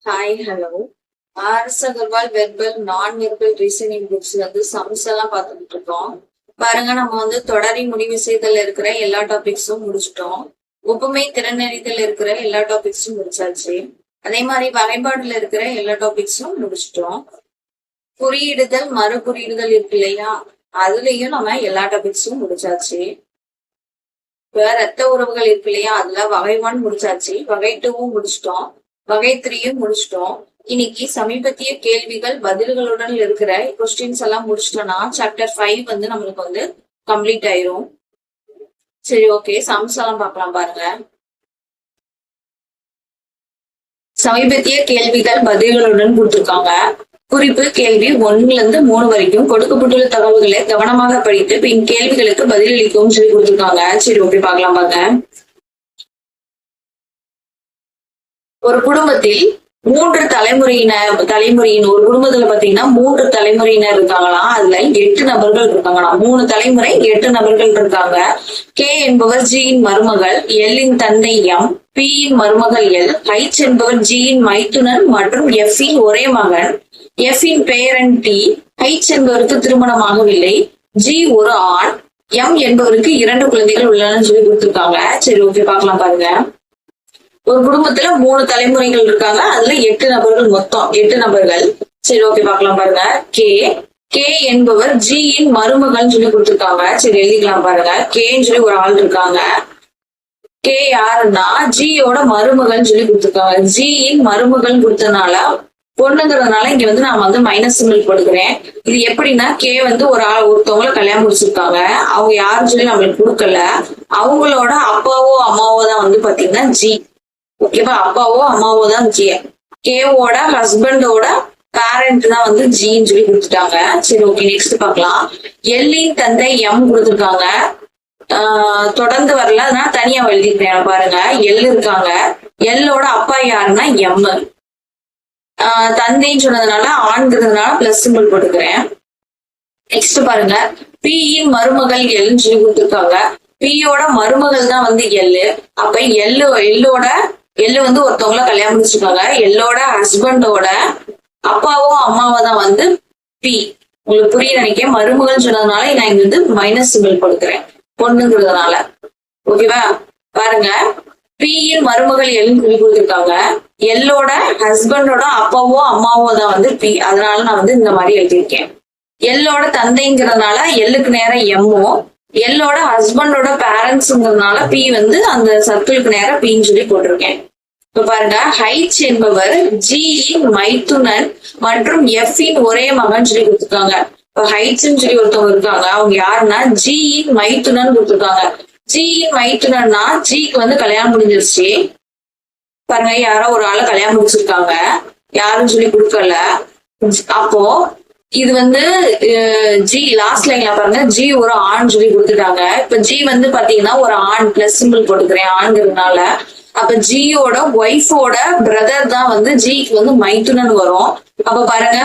Hi hello. R S Aggarwal verbal non verbal reasoning books sums எல்லாம் பார்த்துட்டு இருக்கோம். பாருங்க, நம்ம தொடரி முடிவு செய்தல் இருக்கிற எல்லா டாபிக்ஸும் முடிச்சிட்டோம். ஒப்புமை திறனறிதல் இருக்கிற எல்லா டாபிக்ஸும் முடிச்சாச்சு. அதே மாதிரி வகைப்பாடுல இருக்கிற எல்லா டாபிக்ஸும் முடிச்சிட்டோம். குறியிடுதல் மறு குறியிடுதல் இருக்கு இல்லையா, அதுலயும் நம்ம எல்லா டாபிக்ஸும் முடிச்சாச்சு. இப்ப ரத்த உறவுகள் இருக்கு இல்லையா, அதுல வகை 1 முடிச்சாச்சு, வகை 2வும் முடிச்சிட்டோம், வகை 3யும் முடிச்சிட்டோம். இன்னைக்கு சமீபத்திய கேள்விகள் பதில்களுடன் இருக்கிற கொஸ்டின்ஸ் எல்லாம் முடிச்சிட்டோம்னா சாப்டர் 5 நம்மளுக்கு கம்ப்ளீட் ஆயிரும். சரி, ஓகே, சம்ஸ் எல்லாம் பார்க்கலாம். பாருங்க, சமீபத்திய கேள்விகள் பதில்களுடன் கொடுத்திருக்காங்க. குறிப்பு: கேள்வி 1ல இருந்து 3 வரைக்கும் கொடுக்கப்பட்டுள்ள தகவல்களை கவனமாக படித்து பின் கேள்விகளுக்கு பதிலளிக்கவும் சொல்லி கொடுத்திருக்காங்க. சரி, ஓகே, பார்க்கலாம். பாருங்க, ஒரு குடும்பத்தில் 3 தலைமுறையின் ஒரு குடும்பத்துல பாத்தீங்கன்னா 3 தலைமுறையினர் இருக்காங்களாம். அதுல 8 நபர்கள் இருக்காங்களாம். 3 தலைமுறை 8 நபர்கள் இருக்காங்க. கே என்பவர் ஜியின் மருமகள், எல்லின் தந்தை எம், பியின் மருமகள் எல், ஹைச் என்பவர் ஜியின் மைத்துனன் மற்றும் எஃப்பின் ஒரே மகன், எஃப்பின் பேரன் டி. ஹைச் என்பவருக்கு திருமணமாகவில்லை. ஜி ஒரு ஆண். எம் என்பவருக்கு 2 குழந்தைகள் உள்ளனன்னு சொல்லி கொடுத்திருக்காங்க. சரி, ஓகே, பார்க்கலாம். பாருங்க, ஒரு குடும்பத்துல 3 தலைமுறைகள் இருக்காங்க. அதுல 8 நபர்கள், மொத்தம் 8 நபர்கள். சரி, ஓகே, பார்க்கலாம். பாருங்க, கே என்பவர் ஜியின் மருமகள் சொல்லி கொடுத்திருக்காங்க. சரி, எழுதிக்கலாம். பாருங்க, கேன்னு சொல்லி ஒரு ஆள் இருக்காங்க. கே யாருன்னா ஜியோட மருமகள் சொல்லி கொடுத்திருக்காங்க. ஜியின் மருமகள் கொடுத்ததுனால, பொண்ணுங்கிறதுனால இங்க நான் மைனஸ் சிம்பிள் போடுக்கிறேன். இது எப்படின்னா, கே ஒருத்தவங்கள கல்யாணம் முடிச்சிருக்காங்க. அவங்க யாருன்னு சொல்லி நம்மளுக்கு கொடுக்கல. அவங்களோட அப்பாவோ அம்மாவோ தான் பாத்தீங்கன்னா ஜி. ஓகேவா, அப்பாவோ அம்மாவோ தான் ஜி. கேவோட ஹஸ்பண்டோட பேரண்ட் தான் ஜின்னு சொல்லி கொடுத்துட்டாங்க. சரி, ஓகே, நெக்ஸ்ட் பார்க்கலாம். எல்லின் தந்தை எம் கொடுத்துருக்காங்க. தொடர்ந்து வரல, அதனால தனியா எழுதிக்கிறேன். பாருங்க, எல் இருக்காங்க. எல்லோட அப்பா யாருன்னா எம். தந்தைன்னு சொன்னதுனால ஆண்கிறதுனால பிளஸ் சிம்பிள் போட்டுக்கிறேன். நெக்ஸ்ட் பாருங்க, பியின் மருமகள் எல்னு சொல்லி கொடுத்துருக்காங்க. பியோட மருமகள் தான் எல்லு. அப்ப எல்லோட ஒருத்தவங்கள கல்யாணம் முடிச்சிருக்காங்க. எல்லோட ஹஸ்பண்டோட அப்பாவோ அம்மாவோ தான் பி. உங்களுக்கு புரிய நினைக்கிறேன். மருமகள் சொன்னதுனால நான் இங்க மைனஸ் சிம்பிள் கொடுக்குறேன், பொண்ணுங்கிறதுனால. ஓகேவா, பாருங்க, பியின் மருமகள் எல்னு சொல்லி கொடுத்துருக்காங்க. எல்லோட ஹஸ்பண்டோட அப்பாவோ அம்மாவோ தான் பி. அதனால நான் இந்த மாதிரி எழுதியிருக்கேன். எல்லோட தந்தைங்கிறதுனால எல்லுக்கு நேரம் எம்மோ, எல்லோட ஹஸ்பண்டோட பேரண்ட்ஸ்ங்கிறதுனால பி அந்த சர்க்கிளுக்கு நேரம் பின்னு சொல்லி போட்டிருக்கேன். இப்ப பாருங்க, ஹைச் என்பவர் ஜியின் மைத்துனன் மற்றும் எஃப்பின் ஒரே மகன் சொல்லி கொடுத்துருக்காங்க. இப்ப ஹைட்ஸ்ன்னு சொல்லி ஒருத்தவங்க இருக்காங்க. அவங்க யாருன்னா ஜியின் மைத்துனன் கொடுத்துருக்காங்க. ஜியின் மைத்துனன்னா ஜிக்கு கல்யாணம் முடிஞ்சிருச்சு. பாருங்க, யாரோ ஒரு ஆளை கல்யாணம் முடிச்சிருக்காங்க. யாருன்னு சொல்லி கொடுக்கல. அப்போ இது ஜி லாஸ்ட் லைன்ல பாருங்க, ஜி ஒரு ஆண் சொல்லி கொடுத்துட்டாங்க. இப்ப ஜி பாத்தீங்கன்னா ஒரு ஆண், பிளஸ் சிம்பிள் போட்டுக்கிறேன் ஆண்கிறதுனால. அப்ப ஜியோட ஒய்ஃபோட பிரதர் தான் ஜிக்கு மைத்துனன் வரும். அப்ப பாருங்க,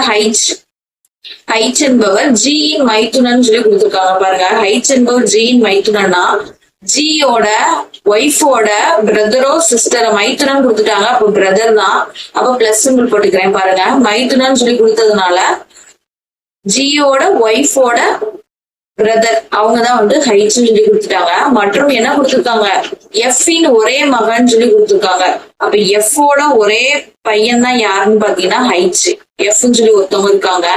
ஹைச் என்பவர் ஜியின் மைத்துனன் சொல்லி கொடுத்துருக்காங்க. பாருங்க, ஹைச் என்பவர் ஜியின் மைத்துனன்னா ஜியோட ஒய்ஃபோட பிரதரோ சிஸ்டரோ மைத்துனன் கொடுத்துட்டாங்க. அப்ப பிரதர் தான். அப்ப பிளஸ் சிம்பிள் போட்டுக்கிறேன். பாருங்க, மைத்துனன் சொல்லி கொடுத்ததுனால ஜியோட ஒய்ஃபோட பிரதர் அவங்கதான் ஹைட்ஸ் சொல்லி கொடுத்துட்டாங்க. மற்றும் என்ன கொடுத்துருக்காங்க, எஃப்பின் ஒரே மகன் சொல்லி கொடுத்துருக்காங்க. அப்ப எஃபோட ஒரே பையன் தான் யாருன்னு பாத்தீங்கன்னா ஹைட்ஸ். எஃப்னு சொல்லி ஒருத்தவங்க இருக்காங்க.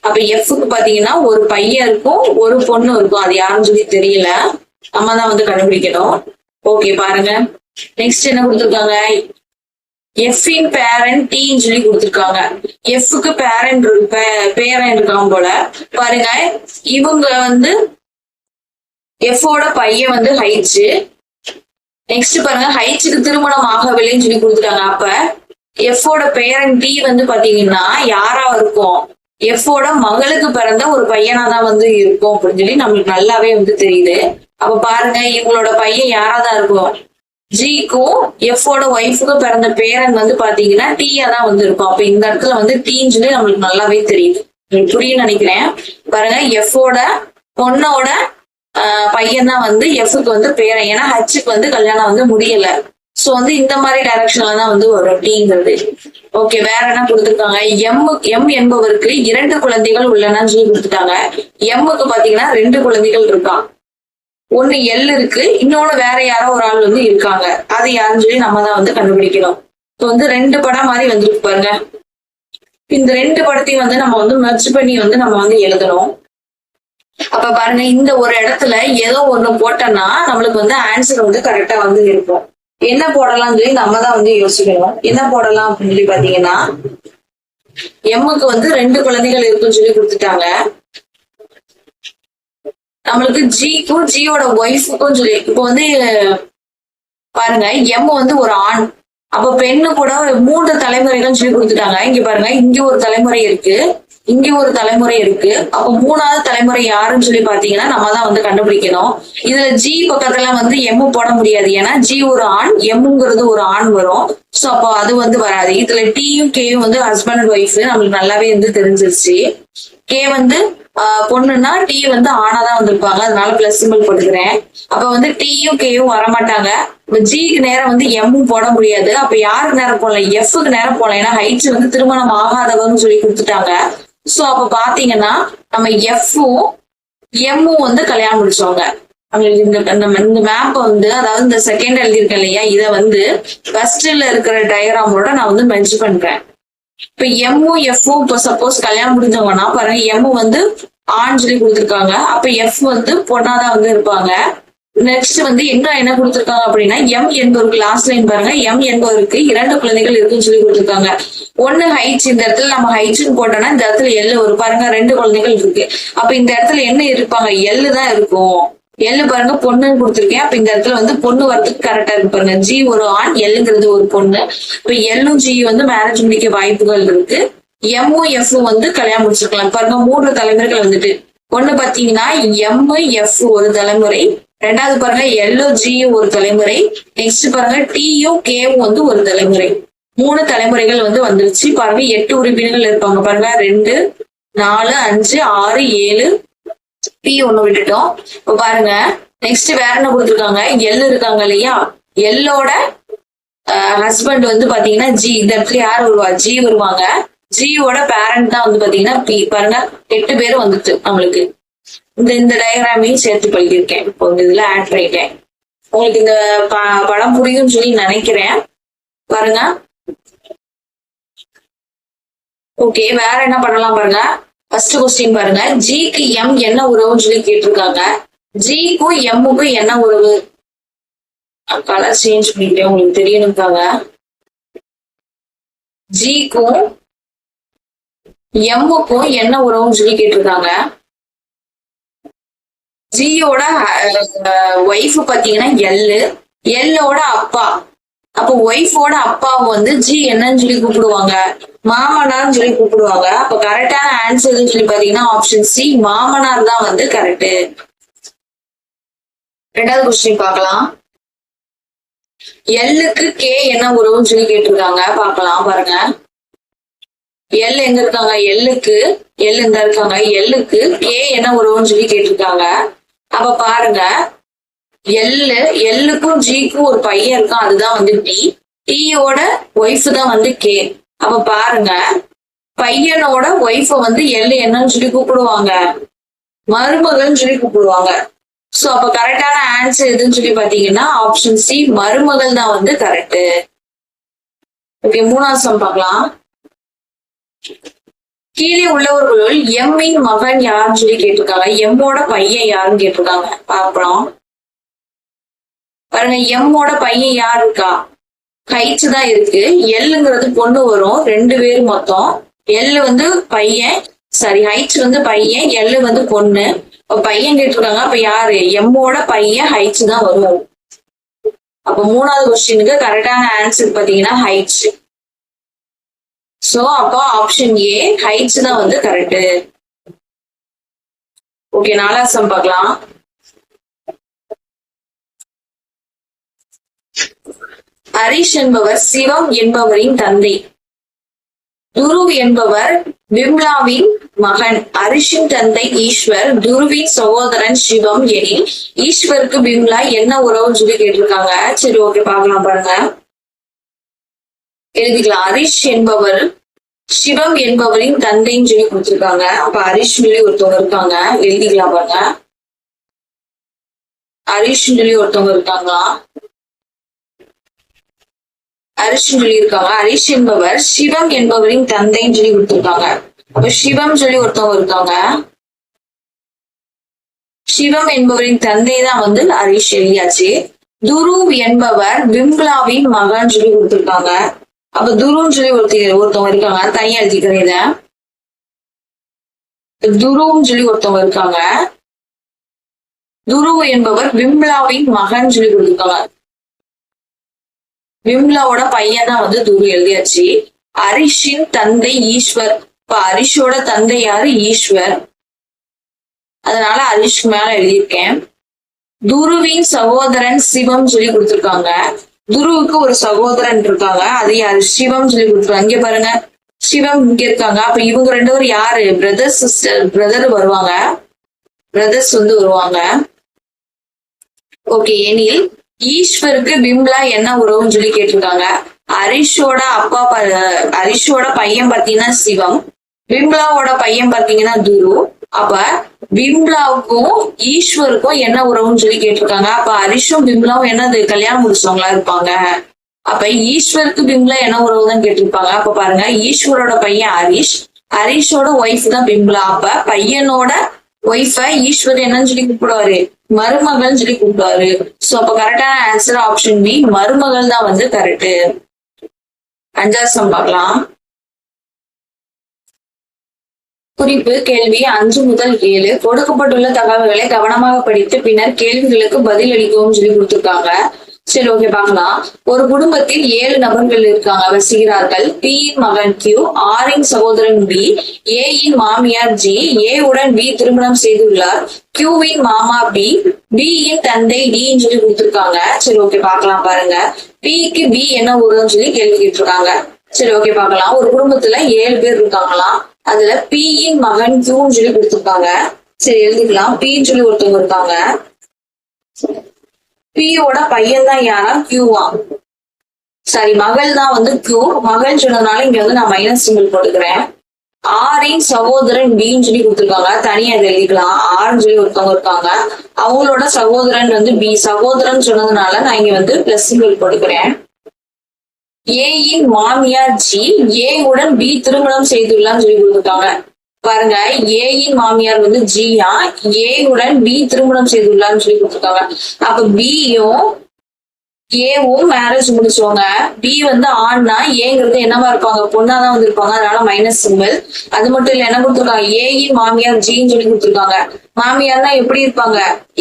அப்ப எஃப்க்கு பாத்தீங்கன்னா ஒரு பையன் இருக்கும், ஒரு பொண்ணு இருக்கும். அது யாருன்னு சொல்லி தெரியல, நம்ம தான் கண்டுபிடிக்கணும். ஓகே, பாருங்க, நெக்ஸ்ட் என்ன கொடுத்துருக்காங்க, எஃப்பின் பேரண்ட் டீன்னு சொல்லி கொடுத்துருக்காங்க. எஃப்க்கு பேரண்ட் இருக்காங்க போல. பாருங்க, இவங்க எஃபோட பையன் ஹைட்ஸ். நெக்ஸ்ட் பாருங்க, ஹைட்ஸுக்கு திருமணம் ஆகவில்லைன்னு சொல்லி கொடுத்துட்டாங்க. அப்ப எஃபோட பேரண்ட் டி பாத்தீங்கன்னா யாரா இருக்கும், எஃபோட மகளுக்கு பிறந்த ஒரு பையனா தான் இருக்கும் அப்படின்னு சொல்லி நம்மளுக்கு நல்லாவே தெரியுது. அப்ப பாருங்க, இவங்களோட பையன் யாராதான் இருக்கும், ஜிக்கும் எஃபோட ஒய்ஃபுக்கும் பிறந்த பேரன் பாத்தீங்கன்னா டீயா தான் இருக்கும். அப்ப இந்த இடத்துல டீன்னு சொல்லி நம்மளுக்கு நல்லாவே தெரியுது. உங்களுக்கு புரியுன்னு நினைக்கிறேன். பாருங்க, எஃபோட பொண்ணோட பையன் தான் எஃப்க்கு பேரன். ஏன்னா ஹச்சுக்கு கல்யாணம் முடியல. சோ வந்து இந்த மாதிரி டைரக்ஷன்ல தான் வந்து வரும் டீங்கிறது. ஓகே, வேற என்ன கொடுத்துருக்காங்க? எம் என்பவருக்கு 2 குழந்தைகள் உள்ளனன்னு சொல்லி கொடுத்துட்டாங்க. எம்முக்கு பாத்தீங்கன்னா 2 குழந்தைகள் இருக்கான். ஒண்ணு எல் இருக்கு, இன்னொன்னு வேற யாரோ ஒரு ஆள் வந்து இருக்காங்க. அது யாருன்னு சொல்லி நம்ம தான் வந்து கண்டுபிடிக்கணும். இப்போ வந்து 2 படம் மாதிரி வந்துருக்கு பாருங்க. இந்த 2 படத்தையும் வந்து நம்ம வந்து மெர்ஜ் பண்ணி வந்து நம்ம வந்து எழுதணும். அப்ப பாருங்க, இந்த ஒரு இடத்துல ஏதோ ஒண்ணு போட்டோம்னா நம்மளுக்கு வந்து ஆன்சர் வந்து கரெக்டா வந்து இருக்கும். என்ன போடலாம்னு சொல்லி நம்ம தான் வந்து யோசிக்கணும். என்ன போடலாம் அப்படின்னு சொல்லி பாத்தீங்கன்னா, எம்முக்கு வந்து 2 குழந்தைகள் இருக்குன்னு சொல்லி கொடுத்துட்டாங்க. நம்மளுக்கு ஜிக்கும் ஜியோட ஒய்ஃபுக்கும் சொல்லி இப்போ வந்து பாருங்க, எம் வந்து ஒரு ஆண், அப்ப பெண்ணு கூட 3 தலைமுறைகள் சொல்லி கொடுத்துட்டாங்க. இங்க பாருங்க, இங்க ஒரு தலைமுறை இருக்கு, இங்க ஒரு தலைமுறை இருக்கு. அப்ப 3வது தலைமுறை யாருன்னு சொல்லி பாத்தீங்கன்னா நம்ம தான் வந்து கண்டுபிடிக்கணும். இதுல ஜி பக்கத்துல வந்து எம் போட முடியாது, ஏன்னா ஜி ஒரு ஆண், எம்ங்கிறது ஒரு ஆண் வரும். சோ அப்போ அது வந்து வராது. இதுல டீயும் கேயும் வந்து ஹஸ்பண்ட் அண்ட் ஒய்ஃப் நம்மளுக்கு நல்லாவே வந்து தெரிஞ்சிருச்சு. கே வந்து பொண்ணுன்னா டி வந்து ஆனாதான் வந்திருப்பாங்க, அதனால பிளஸ் சிம்பிள் போட்டுக்கிறேன். அப்ப வந்து டீயும் கேயும் வரமாட்டாங்க. இப்ப ஜிக்கு நேரம் வந்து எம்மும் போட முடியாது. அப்ப யாருக்கு நேரம் போடலாம்? எஃப்க்கு நேரம் போடலாம், ஏன்னா ஹைட்ஸ் வந்து திருமணம் ஆகாதவன்னு சொல்லி கொடுத்துட்டாங்க. சோ அப்ப பாத்தீங்கன்னா நம்ம எஃப்பும் எம்மும் வந்து கல்யாணம் முடிச்சவங்க. இந்த மேப்ப வந்து, அதாவது இந்த செகண்ட் எழுதியிருக்கேன் இல்லையா, இதை வந்து ஃபர்ஸ்ட்ல இருக்கிற டயக்ராமோட நான் வந்து மென்ஷன் பண்றேன். இப்ப எம்மும் எஃப்பும் இப்போ சப்போஸ் கல்யாணம் முடிஞ்சவங்கன்னா பாருங்க, எம் வந்து ஆண் சொல்லி கொடுத்துருக்காங்க, அப்ப எஃப் வந்து பொண்ணாதான் வந்து இருப்பாங்க. நெக்ஸ்ட் வந்து என்ன கொடுத்துருக்காங்க அப்படின்னா, எம் என்பவருக்கு லாஸ்ட் லைன் பாருங்க, எம் என்பவருக்கு 2 குழந்தைகள் இருக்குன்னு சொல்லி கொடுத்துருக்காங்க. ஒண்ணு ஹைட்ஸ், இந்த இடத்துல நம்ம ஹைட்ஸ்ன்னு போட்டோம்னா இந்த இடத்துல எல் ஒரு பாருங்க 2 குழந்தைகள் இருக்கு. அப்ப இந்த இடத்துல என்ன இருப்பாங்க? எள்ளு தான் இருக்கும். எள்ளு பாருங்க பொண்ணுன்னு கொடுத்துருக்கேன். அப்ப இந்த இடத்துல வந்து பொண்ணு வரதுக்கு கரெக்டா இருக்கு பாருங்க. ஜி ஒரு ஆண், எல்லுங்கிறது ஒரு பொண்ணு. இப்ப எல்லும் ஜி வந்து மேரேஜ் முடிக்க வாய்ப்புகள் இருக்கு. எம்மும் எஃப்பும் வந்து கல்யாணம் முடிச்சிருக்கலாம். பாருங்க 3 தலைமுறைகள் வந்துட்டு. ஒண்ணு பாத்தீங்கன்னா எம் எஃப் ஒரு தலைமுறை, 2வது பாருங்க எல்லோ ஜியும் ஒரு தலைமுறை, நெக்ஸ்ட் பாருங்க டீயும் கேவும் வந்து ஒரு தலைமுறை. 3 தலைமுறைகள் வந்து வந்துருச்சு. பாருங்க 8 உறுப்பினர்கள் இருப்பாங்க பாருங்க, 2 4 5 6 7, பி ஒண்ணு விட்டுட்டோம். இப்ப பாருங்க நெக்ஸ்ட் வேற என்ன கொடுத்துருக்காங்க? எல் இருக்காங்க இல்லையா, எல்லோட ஹஸ்பண்ட் வந்து பாத்தீங்கன்னா ஜி. இந்த இடத்துல யார் வருவா? ஜி வருவாங்க. ஜியோட பேரண்ட் தான் வந்து பாத்தீங்கன்னா பி. பாருங்க 8 பேரும் வந்துட்டு நம்மளுக்கு. இந்த டயக்ராமையும் சேர்த்து பழகிருக்கேன். இப்போ இந்த இதுல ஆட் பண்ணிட்டேன். உங்களுக்கு இந்த படம் புரியும்னு சொல்லி நினைக்கிறேன். பாருங்க. ஓகே, வேற என்ன பண்ணலாம் பாருங்க. ஃபர்ஸ்ட் கொஸ்டின் பாருங்க, ஜிக்கு எம் என்ன உறவுன்னு சொல்லி கேட்டிருக்காங்க. ஜிக்கும் எம்முக்கும் என்ன உறவு? கலர் சேஞ்ச் பண்ணிட்டேன், உங்களுக்கு தெரியணுக்காக. ஜிக்கும் எம்முக்கும் என்ன உறவுன்னு சொல்லி கேட்டிருக்காங்க. ஜியோட ஒய்ஃப் பாத்தீங்கன்னா எல்லு, எல்லோட அப்பா. அப்ப ஒய்ஃபோட அப்பாவை வந்து ஜி என்னன்னு சொல்லி கூப்பிடுவாங்க? மாமனார்னு சொல்லி கூப்பிடுவாங்க. அப்ப கரெக்டான ஆன்சர் சொல்லி பாத்தீங்கன்னா ஆப்ஷன் சி, மாமனார் தான் வந்து கரெக்ட். 2வது கொஸ்டின் பார்க்கலாம். எல்லுக்கு கே என்ன உறவுன்னு சொல்லி கேட்டிருக்காங்க. பார்க்கலாம் பாருங்க. எல் எங்க இருக்காங்க? எல்லுக்கு எல் இந்த இருக்காங்க. எல்லுக்கு கே என்ன உறவுன்னு சொல்லி கேட்டிருக்காங்க. அப்ப பாருங்க, எல்லுக்கும் ஜிக்கும் ஒரு பையன் இருக்கான், அதுதான் வந்து டி. டீயோட ஒய்ஃப் தான் வந்து கே. அப்ப பாருங்க, பையனோட ஒய்ஃப வந்து எல் என்னன்னு சொல்லி கூப்பிடுவாங்க? மருமகள்னு சொல்லி கூப்பிடுவாங்க. சோ அப்ப கரெக்டான ஆன்சர் எதுன்னு சொல்லி பாத்தீங்கன்னா ஆப்ஷன் சி, மருமகள் தான் வந்து கரெக்ட். ஓகே, 3வது சம் பார்க்கலாம். கீழே உள்ளவர்களுள் எம்மின் மகன் யாருன்னு சொல்லி கேட்டிருக்காங்க. எம்மோட பையன் யாருன்னு கேட்டிருக்காங்க. பார்க்கலாம் பாருங்க, எம்மோட பையன் யார் இருக்கா? ஹைட்ஸ் தான் இருக்கு. எல்லுங்கிறது பொண்ணு வரும், 2 பேர் மொத்தம். எல்லு வந்து பையன், சாரி ஹைட்ஸ் வந்து பையன், எல்லு வந்து பொண்ணு. பையன் கேட்டிருக்காங்க. அப்ப யாரு? எம்மோட பையன் ஹைட்ஸ் தான் வரும். அப்ப 3வது கொஸ்டினுக்கு கரெக்டான ஆன்சர் பாத்தீங்கன்னா ஹைட்ஸ். சோ அப்போ ஆப்ஷன் ஏ, ஹைட்ஸ் தான் வந்து கரெக்ட். ஓகே, 4வது சம் பார்க்கலாம். ஹரிஷ் என்பவர் சிவம் என்பவரின் தந்தை. துருவ் என்பவர் விம்லாவின் மகன். அரிஷின் தந்தை ஈஸ்வர், துருவின் சகோதரன் சிவம் எனில் ஈஸ்வருக்கு பிம்லா என்ன உறவுன்னு சொல்லி கேட்டிருக்காங்க. சரி, ஓகே, பார்க்கலாம் பாருங்க. எழுதிக்கலாம். ஹரிஷ் என்பவர் சிவம் என்பவரின் தந்தைன்னு சொல்லி கொடுத்திருக்காங்க. அப்ப ஹரிஷ் சொல்லி ஒருத்தவங்க இருக்காங்க, எழுதிக்கலாம் பாருங்க. ஹரிஷ் சொல்லி ஒருத்தவங்க இருக்காங்க, ஹரிஷ் சொல்லி இருக்காங்க. ஹரிஷ் என்பவர் சிவம் என்பவரின் தந்தைன்னு சொல்லி கொடுத்திருக்காங்க. அப்ப சிவம் சொல்லி ஒருத்தவங்க இருக்காங்க. சிவம் என்பவரின் தந்தை தான் வந்து ஹரிஷ், எழுதியாச்சு. துருவ் என்பவர் பிம்லாவின் மகன் சொல்லி கொடுத்திருக்காங்க. அப்ப துருன்னு சொல்லி ஒருத்தவங்க இருக்காங்க, தனியா எழுதிக்கிறேன் இத. துருன்னு சொல்லி ஒருத்தவங்க இருக்காங்க. துருவ் என்பவர் பிம்லாவின் மகன் சொல்லி கொடுத்திருக்காங்க. பிம்லாவோட பையன் தான் வந்து துரு, எழுதியாச்சு. ஹரிஷின் தந்தை ஈஸ்வர். இப்ப ஹரிஷோட தந்தை யாரு? ஈஸ்வர். அதனால ஹரிஷ்க்கு மேல எழுதியிருக்கேன். துருவின் சகோதரன் சிவம் சொல்லி கொடுத்திருக்காங்க. துருவுக்கு ஒரு சகோதரன் இருக்காங்க, அது யாரு? சிவம் சொல்லி கொடுத்துருக்காங்க. இங்க பாருங்க, சிவம் இங்க இருக்காங்க. அப்ப இவங்க ரெண்டு பேரும் யாரு? Brother sister. பிரதர் வருவாங்க, பிரதர்ஸ் வந்து வருவாங்க. ஓகே, எனில் ஈஸ்வருக்கு பிம்லா என்ன உறவுன்னு சொல்லி கேட்டிருக்காங்க. ஹரிஷோட ஹரிஷோட பையன் பாத்தீங்கன்னா சிவம், பிம்லாவோட பையன் பாத்தீங்கன்னா துரு. அப்ப பிம்லாவுக்கும் ஈஸ்வருக்கும் என்ன உறவுன்னு சொல்லி கேட்டிருக்காங்க. அப்ப ஹரிஷும் பிம்லாவும் என்னது? கல்யாணம் முடிச்சவங்களா இருப்பாங்க. அப்ப ஈஸ்வருக்கு பிம்லா என்ன உறவு தான் கேட்டிருப்பாங்க. அப்ப பாருங்க, ஈஸ்வரோட பையன் ஹரிஷ், ஹரிஷோட ஒய்ஃப் தான் பிம்லா. அப்ப பையனோட ஒய்ஃப ஈஸ்வர் என்னன்னு சொல்லி கூப்பிடுவாரு? மருமகள்னு சொல்லி கூப்பிடுவாரு. சோ அப்ப கரெக்டான ஆன்சர் ஆப்ஷன் பி, மருமகள் தான் வந்து கரெக்ட். 5வது சம் பார்க்கலாம். குறிப்பு கேள்வி 5 முதல் 7. கொடுக்கப்பட்டுள்ள தகவல்களை கவனமாக படித்து பின்னர் கேள்விகளுக்கு பதில் அளிக்கவும் சொல்லி கொடுத்திருக்காங்க. சரி, ஓகே, பார்க்கலாம். ஒரு குடும்பத்தில் 7 நபர்கள் இருக்காங்க, வசிக்கிறார்கள். பி யின் மகன் கியூ, ஆரின் சகோதரன் பி, ஏ யின் மாமியார் ஜி, ஏ உடன் பி திருமணம் செய்துள்ளார். கியூவின் மாமா பி, பி யின் தந்தை டி சொல்லி கொடுத்திருக்காங்க. சரி, ஓகே, பார்க்கலாம் பாருங்க. பிக்கு பி என்ன உறவுன்னு சொல்லி கேள்வி கேட்டிருக்காங்க. சரி, ஓகே, பார்க்கலாம். ஒரு குடும்பத்துல 7 பேர் இருக்காங்களாம். அதுல பி யின் மகன் கியூன்னு சொல்லி கொடுத்திருக்காங்க. சரி, எழுதிக்கலாம். பின்னு சொல்லி ஒருத்தவங்க இருக்காங்க. பியோட பையன் தான் யாரா? கியூவா? சாரி, மகள் தான் வந்து கியூ. மகள் சொன்னதுனால இங்க வந்து நான் மைனஸ் சிம்பிள் போட்டுக்கிறேன். ஆரின் சகோதரன் பின்னு சொல்லி கொடுத்திருக்காங்க, தனியா இதை எழுதிக்கலாம். ஆர்ன்னு சொல்லி ஒருத்தவங்க இருக்காங்க, அவங்களோட சகோதரன் வந்து பி. சகோதரன் சொன்னதுனால நான் இங்க வந்து பிளஸ் சிம்பிள் போட்டுக்கிறேன். ஏ யின் மாமியார் ஜி, ஏ உடன் பி திருமணம் செய்துள்ளான்னு சொல்லி கொடுத்துருக்காங்க. பாருங்க, ஏ யின் மாமியார் வந்து ஜியா, ஏ உடன் பி திருமணம் செய்துள்ளான்னு சொல்லி கொடுத்துருக்காங்க. அப்ப பியும் ஏவும் மேரேஜ் முடிச்சவங்க. பி வந்து ஆண்னா ஏங்கிறது என்னவா இருப்பாங்க? பொண்ணாதான் வந்து இருப்பாங்க, அதனால மைனஸ் சிம்பிள். அது மட்டும் இல்ல, என்ன கொடுத்துருக்காங்க? ஏயின் மாமியார் ஜின்னு சொல்லி கொடுத்துருக்காங்க. மாமியார்னா எப்படி இருப்பாங்க?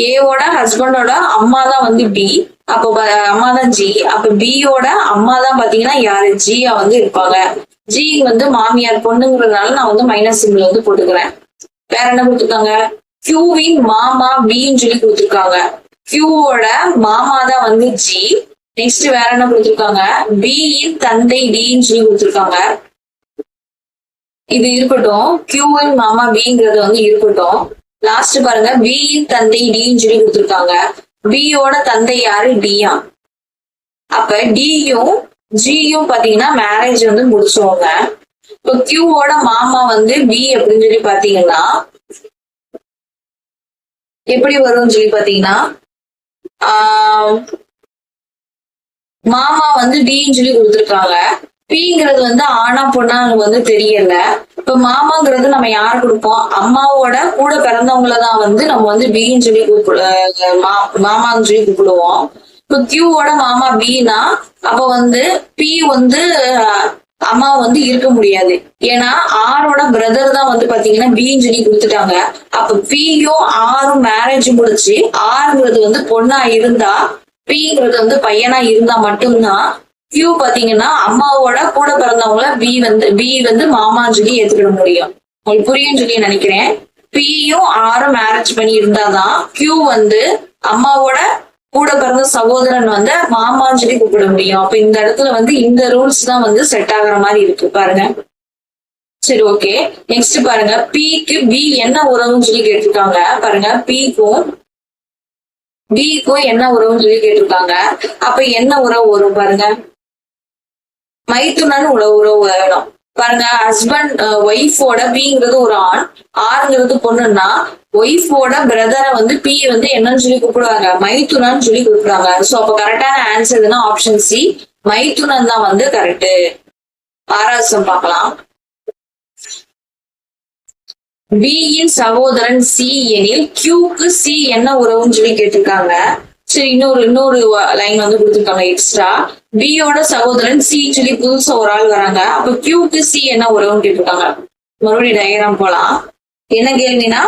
ஏவோட ஹஸ்பண்டோட அம்மா தான் வந்து பி, அப்போ அம்மா தான் ஜி. அப்ப பியோட அம்மா தான் பாத்தீங்கன்னா யாரு? ஜியா வந்து இருப்பாங்க. ஜி வந்து மாமியார் பொண்ணுங்கிறதுனால நான் வந்து மைனஸ் சிம்பிள் வந்து போட்டுக்கிறேன். வேற என்ன கொடுத்துருக்காங்க? கியூவின் மாமா பின்னு சொல்லி கொடுத்துருக்காங்க. கியூவோட மாமா தான் வந்து ஜி. நெக்ஸ்ட் வேற என்ன கொடுத்திருக்காங்க? பி யின் தந்தை டின்னு சொல்லி கொடுத்திருக்காங்க. இது இருக்கட்டும், கியூவின் மாமா பிங்கிறது வந்து இருக்கட்டும். லாஸ்ட் பாருங்க, பி யின் தந்தை டின்னு சொல்லி கொடுத்திருக்காங்க. பியோட தந்தை யாரு? டியா. அப்ப டியும் ஜியும் பாத்தீங்கன்னா மேரேஜ் வந்து முடிச்சவங்க. இப்போ கியூவோட மாமா வந்து பி அப்படின்னு சொல்லி பாத்தீங்கன்னா எப்படி வரும்னு சொல்லி பாத்தீங்கன்னா, மாமா வந்து டின்னு சொல்லி கொடுத்துருக்காங்க. பிங்கிறது வந்து ஆனா பொண்ணா வந்து தெரியல. இப்ப மாமாங்கிறது நம்ம யாரு கொடுப்போம்? அம்மாவோட கூட பிறந்தவங்களதான் வந்து நம்ம வந்து பின்னு சொல்லி மாமான்னு சொல்லி கூப்பிடுவோம். இப்ப கியூவோட மாமா பின்னா அப்ப வந்து பி வந்து அம்மா வந்து இருக்க முடியாது. ஏன்னா ஆரோட பிரதர் தான் வந்து பாத்தீங்கன்னா பின்னு சொல்லி கொடுத்துட்டாங்க. அப்ப பியும் ஆரும் மேரேஜ் முடிச்சு ஆறுங்கிறது வந்து பொண்ணா இருந்தா, பிங்கிறது வந்து பையனா இருந்தா மட்டும்தான் கியூ பாத்தீங்கன்னா அம்மாவோட கூட பிறந்தவங்கள பி வந்து மாமான்னு சொல்லி ஏத்துக்கிட முடியும். உங்களுக்கு புரியும் சொல்லி நினைக்கிறேன். பியும் ஆரும் மேரேஜ் பண்ணி இருந்தாதான் கியூ வந்து அம்மாவோட கூட பிறந்த சகோதரன் வந்து மாமான்னு சொல்லி கூப்பிட முடியும். அப்ப இந்த இடத்துல வந்து இந்த ரூல்ஸ் தான் வந்து செட் ஆகுற மாதிரி இருக்கு பாருங்க. சரி ஓகே. நெக்ஸ்ட் பாருங்க, பிக்கு பி என்ன உறவுன்னு சொல்லி கேட்டிருக்காங்க. பாருங்க, பிக்கும் பிக்கும் என்ன உறவுன்னு சொல்லி கேட்டிருக்காங்க. அப்ப என்ன உறவு வரும் பாருங்க, மைத்துனன் உறவு வேணும். பாருங்க, ஹஸ்பண்ட் ஒய்ஃபோட பிங்கிறது ஒரு ஆண், ஆறுங்கிறது பொண்ணுன்னா ஒய்ஃபோட பிரதரை வந்து பி வந்து என்னன்னு சொல்லி கூப்பிடுவாங்க, மைத்துனன்னு சொல்லி கூப்பிடுவாங்க. சோ அப்ப கரெக்டான ஆன்சர் எதுனா ஆப்ஷன் சி, மைத்துனன் தான் வந்து கரெக்ட். ஆறாவது பார்க்கலாம். பியின் சகோதரன் சி எனில் கியூக்கு சி என்ன உறவுன்னு சொல்லி கேட்டிருக்காங்க. சரி, இன்னொரு லைன் வந்து கொடுத்துருக்காங்க எக்ஸ்ட்ரா. பியோட சகோதரன் சி சொல்லி புதுசா ஒரு ஆள் வராங்க. அப்ப கியூக்கு சி என்ன உறவுன்னு கேட்டிருக்காங்க. மறுபடியும் டயக்ராம் போலாம். என்ன கேள்வினா,